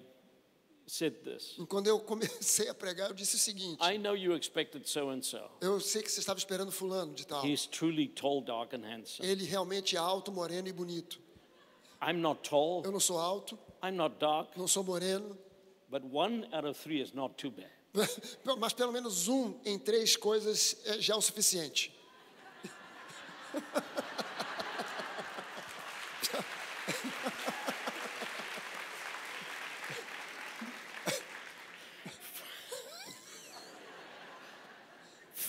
said this. E quando eu comecei a pregar, eu disse o seguinte: I know you expected so and so. eu sei que você estava esperando fulano de tal. He's truly tall, dark, and handsome. Ele realmente é alto, moreno e bonito. I'm not tall, Eu não sou alto, I'm not dark, não sou moreno, but 1 out of 3 is not too bad. mas pelo menos em 3 coisas já é o suficiente.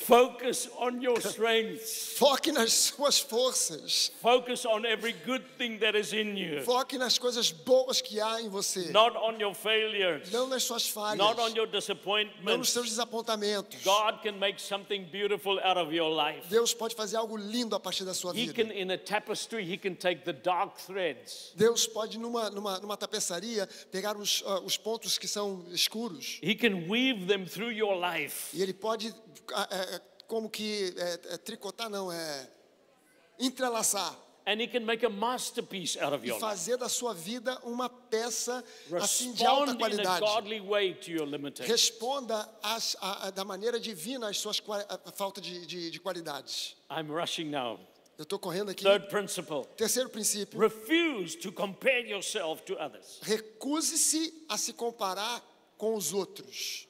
Focus on your strengths. Foque nas suas forças. Focus on every good thing that is in you. Foque nas coisas boas que há em você. Not on your failures. Não nas suas falhas. Not on your Não nos disappointments. seus desapontamentos. God can make something beautiful out of your life. Deus pode fazer algo lindo a partir da sua He vida. can, in a tapestry, he can take the dark threads. Deus pode, numa tapeçaria, pegar os pontos que são escuros. He can weave them through your life. E Ele pode, tricotar, entrelaçar. And he can make a masterpiece out of E your life. fazer da sua vida uma peça assim de alta Respond in a qualidade. godly way to your limitations. Responda da maneira divina às suas falta de qualidades. I'm rushing now. Eu estou correndo aqui. Third principle. Terceiro princípio. Refuse to compare yourself to others. Recuse-se a se comparar com os outros.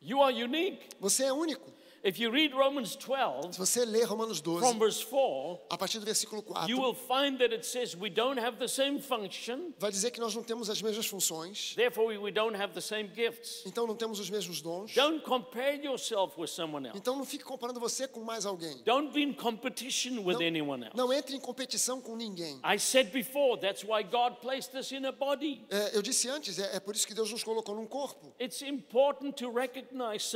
You are unique. Você é único. If you read Romans 12, Se você ler Romanos 12, from verse 4, a partir do versículo 4, you will find that it says we don't have the same function, vai dizer que nós não temos as mesmas funções, therefore we don't have the same gifts. então não temos os mesmos dons. Don't compare yourself with someone else. Então não fique comparando você com mais alguém. Don't be in competition with anyone else. Não entre em competição com ninguém. I said before, that's why God placed us in a body. Eu disse antes, é por isso que Deus nos colocou num corpo. It's important to recognize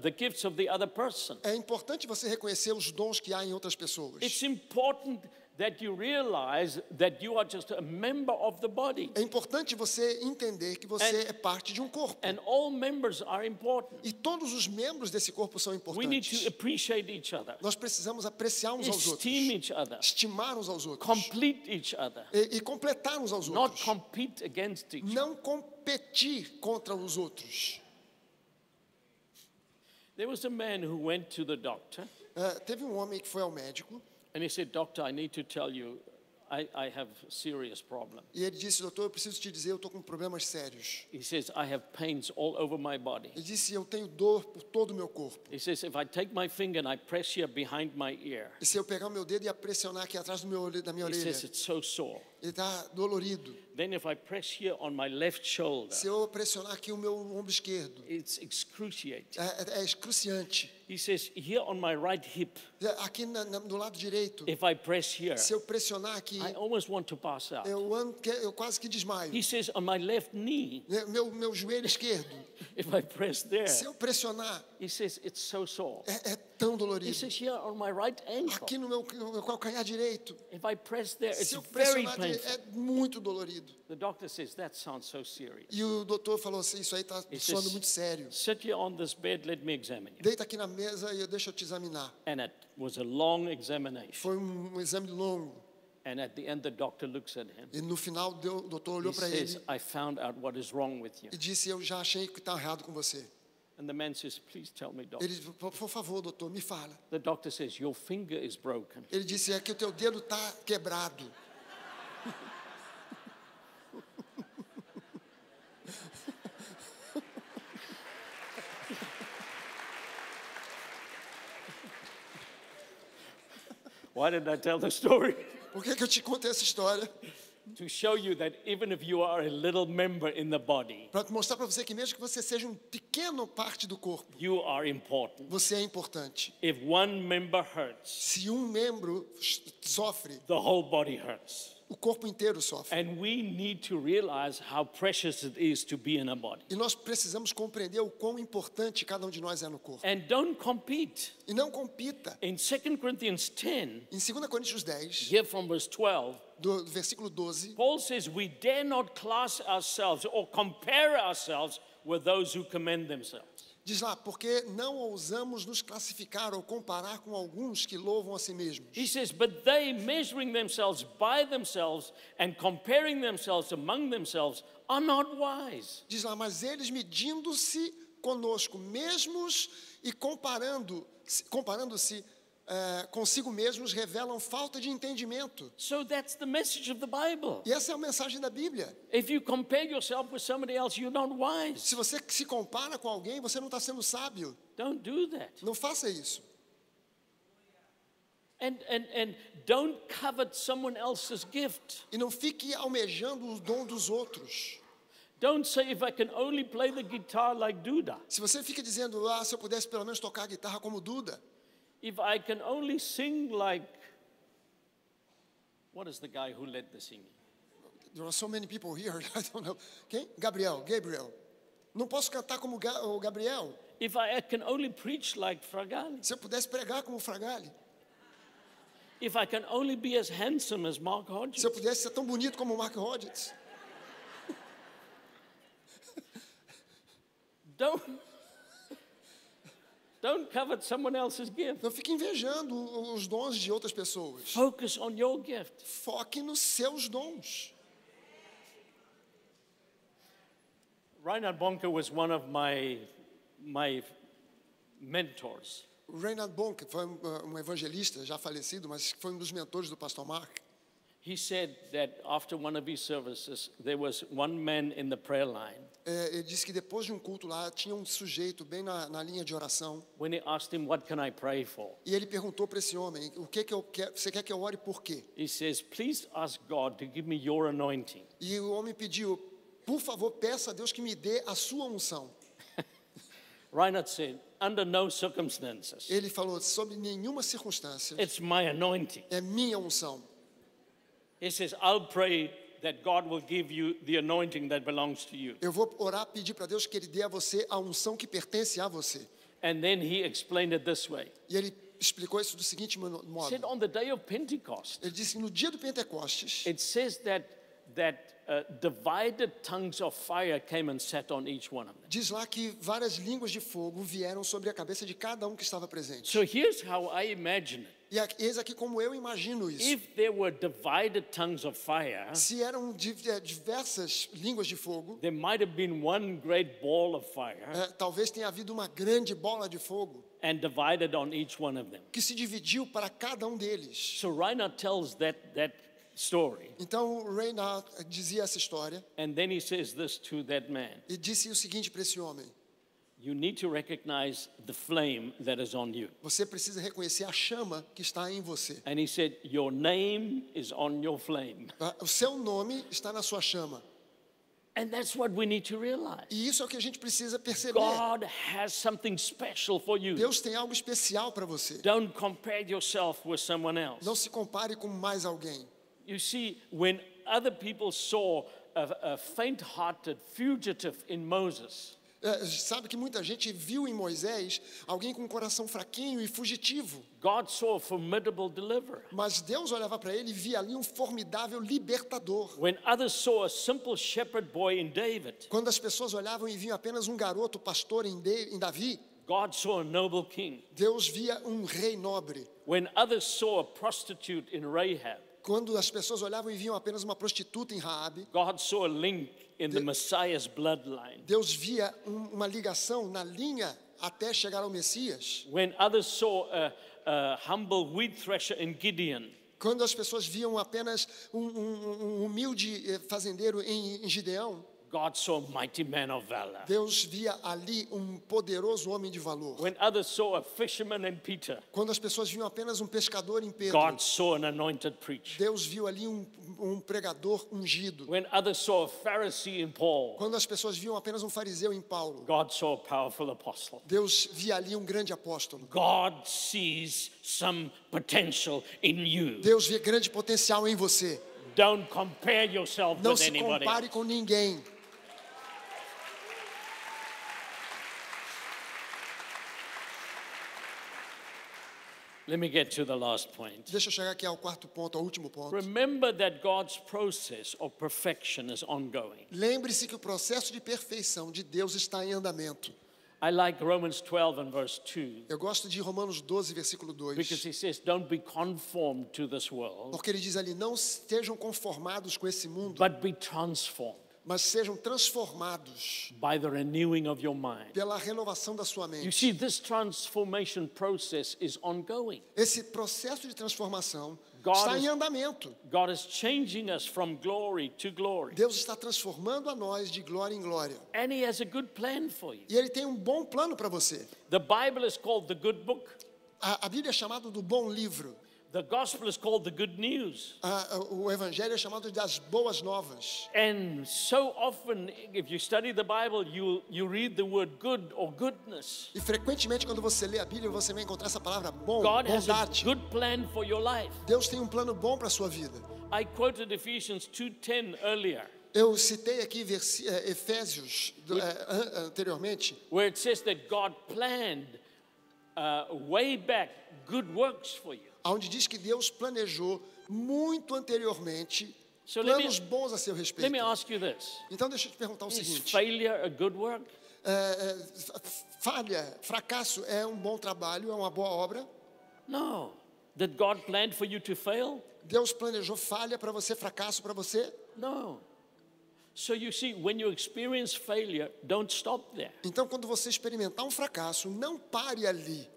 the gifts of the other person. É importante você reconhecer os dons que há em outras pessoas. It's important that you realize that you are just a member of the body. É importante você entender que você é parte de um corpo. And all members are important. E todos os membros desse corpo são We need to importantes. appreciate each other, Nós precisamos apreciar uns aos outros, esteem each other, estimar uns aos outros complete each other, e completar uns aos not outros. compete against each other. Não competir contra os outros. There was a man who went to the doctor Teve um homem que foi ao médico and he said, "Doctor, I need to tell you, I have serious problem." e ele disse: doutor, eu preciso te dizer, eu estou com problemas sérios. He says, "I have pains all over my body." Ele disse: eu tenho dor por todo o meu corpo. He says, "If I take my finger and I press here behind my ear," E se eu pegar o meu dedo e pressionar aqui atrás da minha he orelha, says, "it's so sore." ele está dolorido. Then if I press here on my left shoulder, Se eu pressionar aqui o meu ombro esquerdo, it's excruciating. é excruciante. He says, "Here on my right hip, Aqui do lado direito, if I press here, se eu pressionar aqui, I almost want to pass out." eu quase que desmaio. He says, "On my left knee, Meu joelho esquerdo, if I press there," se eu pressionar, he says, "it's so sore." é tão He dolorido. says, "Here on my right ankle, Aqui no meu calcanhar direito, if I press there, it's se eu very pressionar, painful." é muito dolorido. The doctor says, "That sounds so serious." E o doutor falou assim: isso aí está He soando says, muito sério. "Sit here on this bed, let me examine you." Deita aqui na mesa e deixa eu te examinar. And it was a long examination. Foi um exame longo. And at the end, the doctor looks at him. E no final, o doutor He olhou para says, ele "I found out what is wrong with you." e disse: eu já achei que está errado com você. And the man says, "Please tell me, doctor." Ele disse: por favor, doutor, me fala. The doctor says, "Your finger is broken." Ele disse: é que o teu dedo está quebrado. Why did I tell the story? Por que eu te contei essa história? To show you that even if you are a little member in the body, Para mostrar para você que mesmo que você seja pequeno parte do corpo, you are important. você é importante. If one member hurts, Se um membro sofre, the whole body hurts. o corpo inteiro sofre. And we need to realize how precious it is to be in a body. E nós precisamos compreender o quão importante cada um de nós é no corpo. And don't compete. E não compita. In 2 Corinthians 10, Em 2 Coríntios 10, here from verse 12, do versículo 12, Paul says, "We dare not class ourselves or compare ourselves with those who commend themselves." diz lá: porque não ousamos nos classificar ou comparar com alguns que louvam a si mesmos. He says, "But they, measuring themselves by themselves and comparing themselves among themselves, are not wise." Diz lá: mas eles medindo-se conosco mesmos e comparando-se consigo mesmos, revelam falta de entendimento. So that's the message of the Bible. E essa é a mensagem da Bíblia. If you compare yourself with somebody else, you're not wise. Se você se compara com alguém, você não está sendo sábio. Don't do that. Não faça isso. And don't covet someone else's gift. E não fique almejando o dom dos outros. Don't say if I can only play the guitar like Duda. Se você fica dizendo, se eu pudesse pelo menos tocar a guitarra como Duda. If I can only sing like, what is the guy who led the singing? There are so many people here, I don't know. Quem? Gabriel. Não posso cantar como o Gabriel. If I can only preach like Fragale. Se eu pudesse pregar como o Fragale. If I can only be as handsome as Mark Hodges. Se eu pudesse ser tão bonito como o Mark Hodges. Don't covet someone else's gift. Não fique invejando os dons de outras pessoas. Focus on your gift. Foque nos seus dons. Reinhard Bonke was one of my mentors. Reinhard Bonke foi um evangelista já falecido, mas foi um dos mentores do pastor Mark. He said that after one of his services, there was one man in the prayer line. Ele disse que depois de um culto lá, tinha um sujeito bem na linha de oração. When he asked him, what can I pray for? E ele perguntou para esse homem, o que eu quero, você quer que eu ore por quê? He says, please ask God to give me your anointing. E o homem pediu, por favor, peça a Deus que me dê a sua unção. Reinhard said, under no circumstances. Ele falou, sob nenhuma circunstância, It's my anointing. é minha unção. He says, I'll pray that God will give you the anointing that belongs to you. Eu vou orar, pedir para Deus que Ele dê a você a unção que pertence a você. And then he explained it this way. E ele explicou isso do seguinte He said, modo. on the day of Pentecost, Ele disse que no dia do Pentecostes, it says that divided tongues of fire came and sat on each one of them. diz lá que várias línguas de fogo vieram sobre a cabeça de cada um que estava presente. So here's how I imagine it. E eis aqui como eu imagino isso. If there were divided tongues of fire, Se eram diversas línguas de fogo, there might have been one great ball of fire talvez tenha havido uma grande bola de fogo and divided on each one of them. que se dividiu para cada um deles. So Reinhard tells that story. Então o Reinhard dizia essa história And then he says this to that man. e disse o seguinte para esse homem: You need to recognize the flame that is on you. você precisa reconhecer a chama que está em você. And he said, your name is on your flame. O seu nome está na sua chama. And that's what we need to realize. E isso é o que a gente precisa perceber. God has something special for you. Deus tem algo especial para você. Don't compare yourself with someone else. Não se compare com mais alguém. You see, when other people saw a faint-hearted fugitive in Moses, Sabe que muita gente viu em Moisés alguém com um coração fraquinho e fugitivo. God saw a formidable deliverer. Mas Deus olhava para ele e via ali um formidável libertador. When others saw a simple shepherd boy in David, Quando as pessoas olhavam e viam apenas um garoto pastor em Davi, God saw a noble king. Deus via um rei nobre. When others saw a prostitute in Rahab, Quando as pessoas olhavam e viam apenas uma prostituta em Raabe, God saw a link in the Messiah's bloodline. Deus via uma ligação na linha até chegar ao Messias. When others saw a humble wheat thresher in Gideon, Quando as pessoas viam apenas um humilde fazendeiro em Gideão, God saw a mighty man of valor. Deus via ali um poderoso homem de valor. When others saw a fisherman in Peter, Quando as pessoas viam apenas um pescador em Pedro, God saw an anointed preacher. Deus viu ali um pregador ungido. When others saw a Pharisee in Paul, Quando as pessoas viam apenas um fariseu em Paulo, God saw a powerful apostle. Deus via ali um grande apóstolo. God sees some potential in you. Deus vê grande potencial em você. Don't compare yourself Não with se anybody compare else. com ninguém. Let me get to the last point. Deixa eu chegar aqui ao quarto ponto, ao último ponto. Remember that God's process of perfection is ongoing. Lembre-se que o processo de perfeição de Deus está em andamento. I like Romans 12 and verse 2 Eu gosto de Romanos 12, versículo 2. because he says, don't be conformed to this world, Porque ele diz ali, não estejam conformados com esse mundo, but be transformed mas sejam transformados by the renewing of your mind. pela renovação da sua You mente. see, this transformation process is ongoing. Esse processo de transformação God está is- em andamento. God is changing us from glory to glory. Deus está transformando a nós de glória em glória. And he has a good plan for you. E Ele tem um bom plano para você. The Bible is called the good book. A Bíblia é chamada do bom livro. The gospel is called the good news. O evangelho é chamado das boas novas. And so often, if you study the Bible, you read the word good or goodness. E frequentemente quando você lê a Bíblia, você vai encontrar essa palavra bom, God has a bondade. good plan for your life. Deus tem um plano bom para a sua vida. I quoted Ephesians 2:10 earlier, Eu citei aqui Efésios anteriormente, where it says that God planned way back good works for you. onde diz que Deus planejou muito anteriormente So let planos bons a seu me respeito. ask you this. Então deixa eu te perguntar o Is seguinte: failure a good work? falha, fracasso é um bom trabalho, é uma boa obra? No. Did God plan for you to fail? Deus planejou falha para você, fracasso para você? No. So you see, when you experience failure, don't stop there. Então, quando você experimentar um fracasso, não pare ali,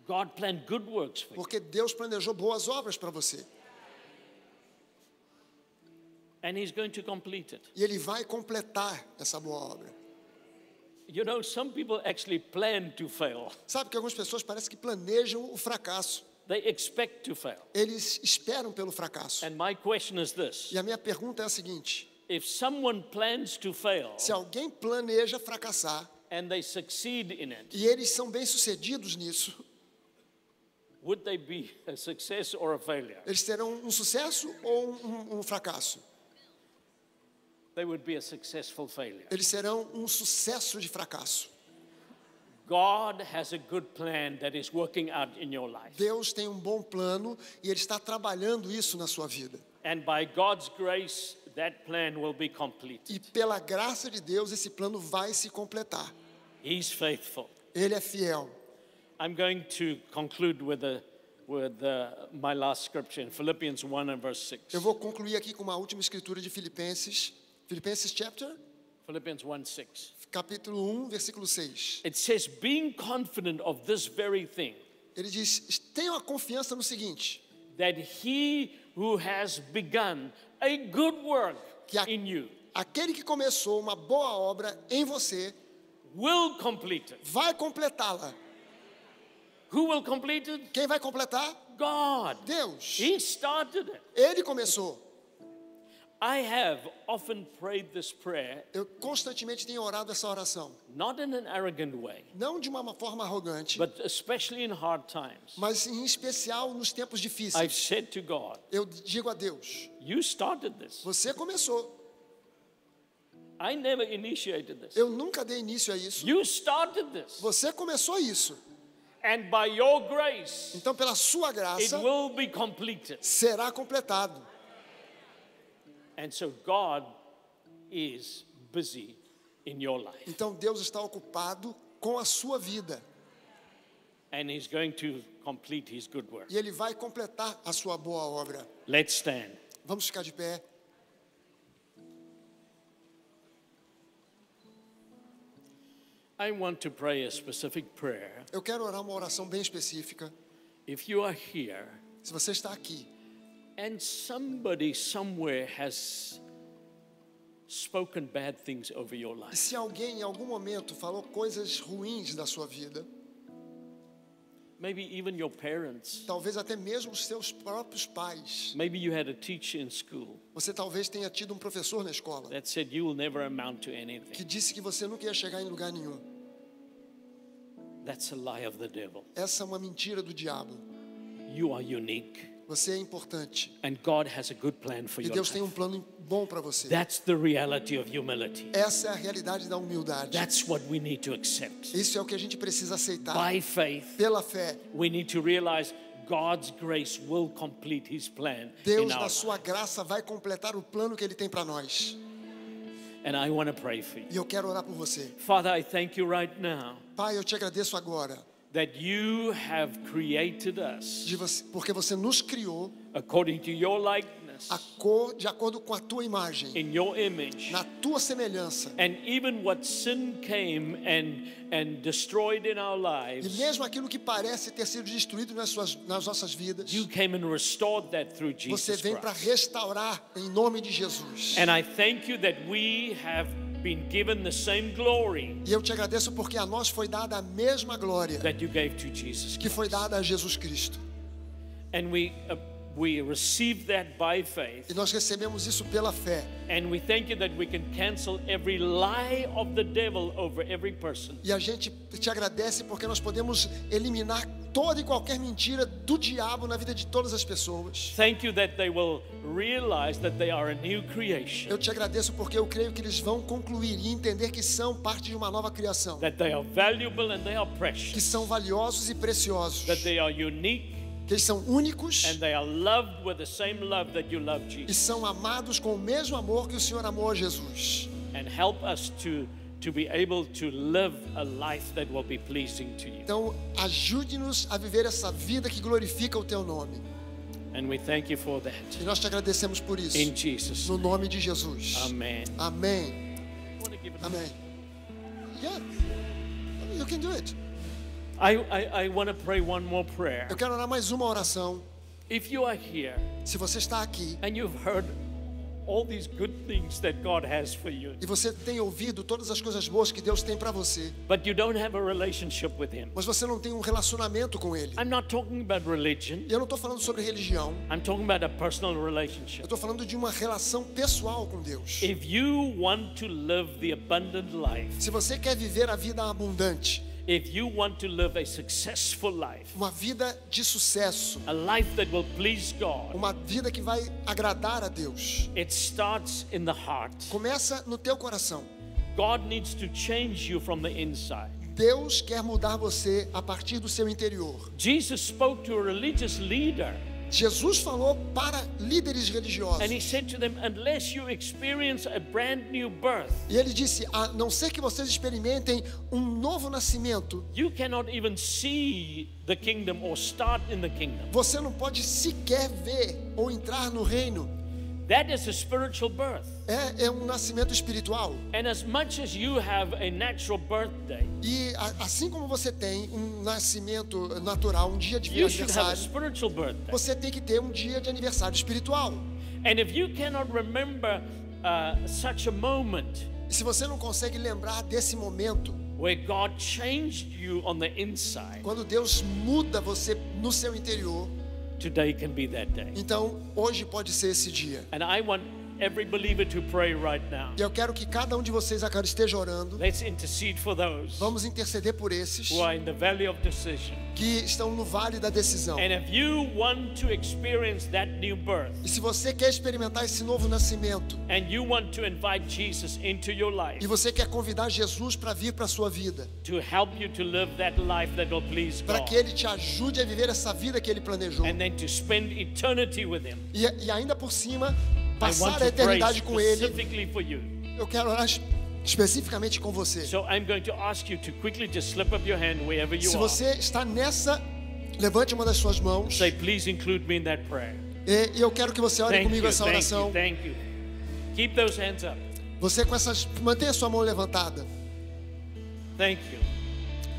God planned good works for you. porque Deus planejou boas obras para você. And He's going to complete it. E Ele vai completar essa boa obra. You know, some people actually plan to fail. Sabe que algumas pessoas parecem que planejam o fracasso. They expect to fail. Eles esperam pelo fracasso. And my question is this. E a minha pergunta é a seguinte: If someone plans to fail se alguém planeja fracassar and they succeed in it, e eles são bem-sucedidos nisso, would they be a success or a failure? eles terão um sucesso ou um fracasso? They would be a successful failure. Eles serão um sucesso de fracasso. God has a good plan that is working out in your life. Deus tem um bom plano e Ele está trabalhando isso na sua vida. And by God's grace, that plan will be complete. E pela graça de Deus, esse plano vai se completar. He's faithful. Ele é fiel. I'm going to conclude with my last scripture in Philippians 1 and verse 6. Eu vou concluir aqui com uma última escritura de Filipenses chapter, Philippians 1:6. capítulo 1, versículo 6. It says, being confident of this very thing, Ele diz: tenham a confiança no seguinte, that he who has begun a good work que in you aquele que começou uma boa obra em você will complete it. vai completá-la. Who will complete it? Quem vai completar? God. Deus. He started it. Ele começou. I have often prayed this prayer, Eu constantemente tenho orado essa oração, not in an arrogant way, não de uma forma arrogante, but especially in hard times. mas em especial nos tempos I've difíceis. said to God, Eu digo a Deus: you started this. você começou. I never initiated this. Eu nunca dei início a isso. You started this. Você começou isso. And by your grace, Então, pela sua it graça, will be completed. será completado. And so God is busy in your life. Então, Deus está ocupado com a sua vida. And He's going to complete His good work. E Ele vai completar a sua boa obra. Let's stand. Vamos ficar de pé. I want to pray a specific prayer. Eu quero orar uma oração bem específica. If you are here Se você está aqui and somebody somewhere has spoken bad things over your e life, se alguém em algum momento falou coisas ruins da sua vida, maybe even your parents, talvez até mesmo os seus próprios pais, maybe you had a teacher in school você talvez tenha tido um professor na escola that said you will never amount to anything. que disse que você nunca ia chegar em lugar nenhum. That's a lie of the devil. Essa é uma mentira do diabo. You are unique, Você é importante and God has a good plan for e your Deus tem um life. plano bom para você. That's the reality of humility. Essa é a realidade da humildade. That's what we need to accept. Isso é o que a gente precisa aceitar. By faith, Pela fé, we need to realize God's grace will complete His plan in Deus, our na life. sua graça, vai completar o plano que Ele tem para nós. And I want to pray for you. E eu quero orar por você. Father, I thank you right now Pai, eu te agradeço agora that you have created us porque você nos criou according to your likeness, de acordo com a tua imagem, in your image. na tua semelhança. And even what sin came and destroyed in our E lives, mesmo aquilo que parece ter sido destruído nas nossas vidas, you came and restored that through você Jesus vem para Christ. restaurar em nome de Jesus. And I thank you that we have been given the same glory E eu te agradeço porque a nós foi dada a mesma glória that you gave to Jesus que foi Christ. dada a Jesus Cristo. And we receive that by faith. E nós recebemos isso pela fé. And we thank you that we can cancel every lie of the devil over every person. E a gente te agradece porque nós podemos eliminar toda e qualquer mentira do diabo na vida de todas as pessoas. Thank you that they will realize that they are a new creation. Eu te agradeço porque eu creio que eles vão concluir e entender que são parte de uma nova criação. That they are valuable and they are Que precious. são valiosos e preciosos. That they are unique Que eles são únicos and they are loved with the same love that you love e Jesus. são amados com o mesmo amor que o Senhor amou a Jesus. And help us to be able to live a life that will be pleasing to you. Então, ajude-nos a viver essa vida que glorifica o Teu nome. And we thank you for that. E nós te agradecemos por isso. In Jesus. No nome de Jesus. Amen. Amém. I want to give it- Amém. Yeah. You can do it. I want to pray one more prayer. Eu quero orar mais uma oração. If you are here Se você está aqui and you've heard all these good things that God has for you, e você tem ouvido todas as coisas boas que Deus tem para você, but you don't have a relationship with Him. mas você não tem um relacionamento com Ele. I'm not talking about religion. E eu não estou falando sobre religião. I'm talking about a personal Eu relationship. estou falando de uma relação pessoal com Deus. If you want to live the abundant life, Se você quer viver a vida abundante, if you want to live a successful life, uma vida de sucesso, a life that will please God, uma vida que vai agradar a Deus, it starts in the heart. começa no teu coração. God needs to change you from the inside. Deus quer mudar você a partir do seu interior. Jesus spoke to a religious leader Jesus falou para líderes religiosos. and He said to them, unless you experience a brand new birth, E ele disse, a não ser que vocês experimentem um novo nascimento, you cannot even see the kingdom or start in the kingdom. você não pode sequer ver ou entrar no reino. That is a spiritual birth. É um nascimento espiritual. And as much as you have a natural birthday, E assim como você tem um nascimento natural, um dia de you should have a aniversário, spiritual birthday. você tem que ter um dia de aniversário espiritual. And if you cannot remember such a moment E se você não consegue lembrar desse momento, where God changed you on the inside, quando Deus muda você no seu interior, today can be that day. então hoje pode ser esse dia. And I want every believer to pray right now. E eu quero que cada um de vocês agora esteja orando. Let's intercede for those Vamos interceder por esses who are in the valley of decision. que estão no vale da decisão. And if you want to experience that new birth, E se você quer experimentar esse novo nascimento and you want to invite Jesus into your e life você quer convidar Jesus para vir para a sua vida, to help you to live that life that will please para God, que Ele te ajude a viver essa vida que Ele planejou, and then to spend eternity with Him, e ainda por cima I want passar a to pray eternidade com Ele, specifically for you. eu quero orar especificamente com você. So I'm going to ask you to quickly just slip up your hand wherever you Se are. você está nessa, levante uma das suas mãos Say, please include me in that prayer. e eu quero que você ore Thank comigo you, essa thank you, oração. thank you. Keep those hands up. Você com essas, mantenha a sua mão levantada. Thank you.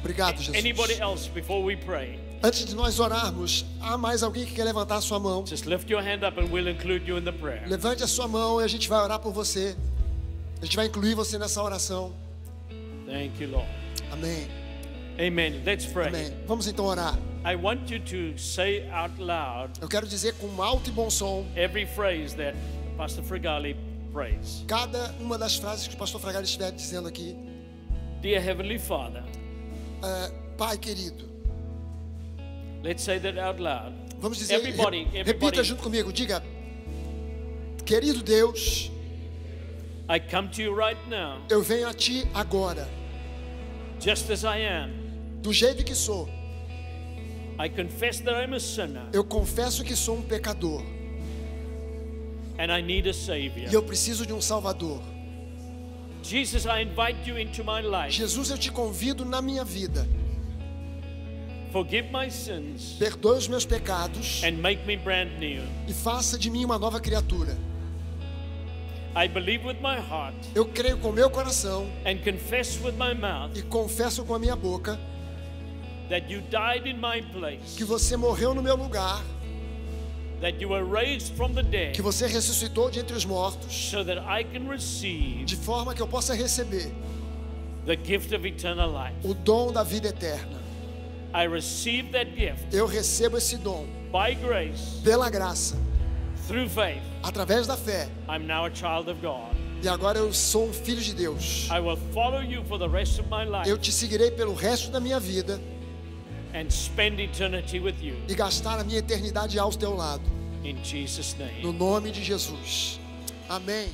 Obrigado, Jesus. Anybody else before we pray? Antes de nós orarmos, há mais alguém que quer levantar a sua mão? Just lift your hand up and we'll include you in the prayer. Levante a sua mão e a gente vai orar por você. A gente vai incluir você nessa oração. Thank you, Lord. Amém. Amen. Let's pray. Amém. Vamos então orar. I want you to say out loud Eu quero dizer com alto e bom som every phrase that Pastor Fregali prays. cada uma das frases que o pastor Fragari estiver dizendo aqui. Dear Heavenly Father, Pai querido. let's say that out loud. Vamos dizer, Everybody, repita junto comigo. Diga, querido Deus, I come to you right now, eu venho a Ti agora, just as I am. do jeito que sou. I confess that I'm a sinner Eu confesso que sou um pecador and I need a Savior. e eu preciso de um Salvador. Jesus, I invite you into my life. Jesus, eu te convido na minha vida. Forgive my sins Perdoe os meus pecados and make me brand new. e faça de mim uma nova criatura. I believe with my heart Eu creio com o meu coração and confess with my mouth e confesso com a minha boca that you died in my place, que você morreu no meu lugar, that you were raised from the dead, que você ressuscitou de entre os mortos, so that I can receive de forma que eu possa receber the gift of eternal life. o dom da vida eterna. I receive that gift Eu recebo esse dom by grace, pela graça, through faith. através da fé. I'm now a child of God. E agora eu sou um filho de Deus. I will follow you for the rest of my life Eu te seguirei pelo resto da minha vida and spend eternity with you. e gastar a minha eternidade ao teu lado. In Jesus' name. No nome de Jesus. Amém.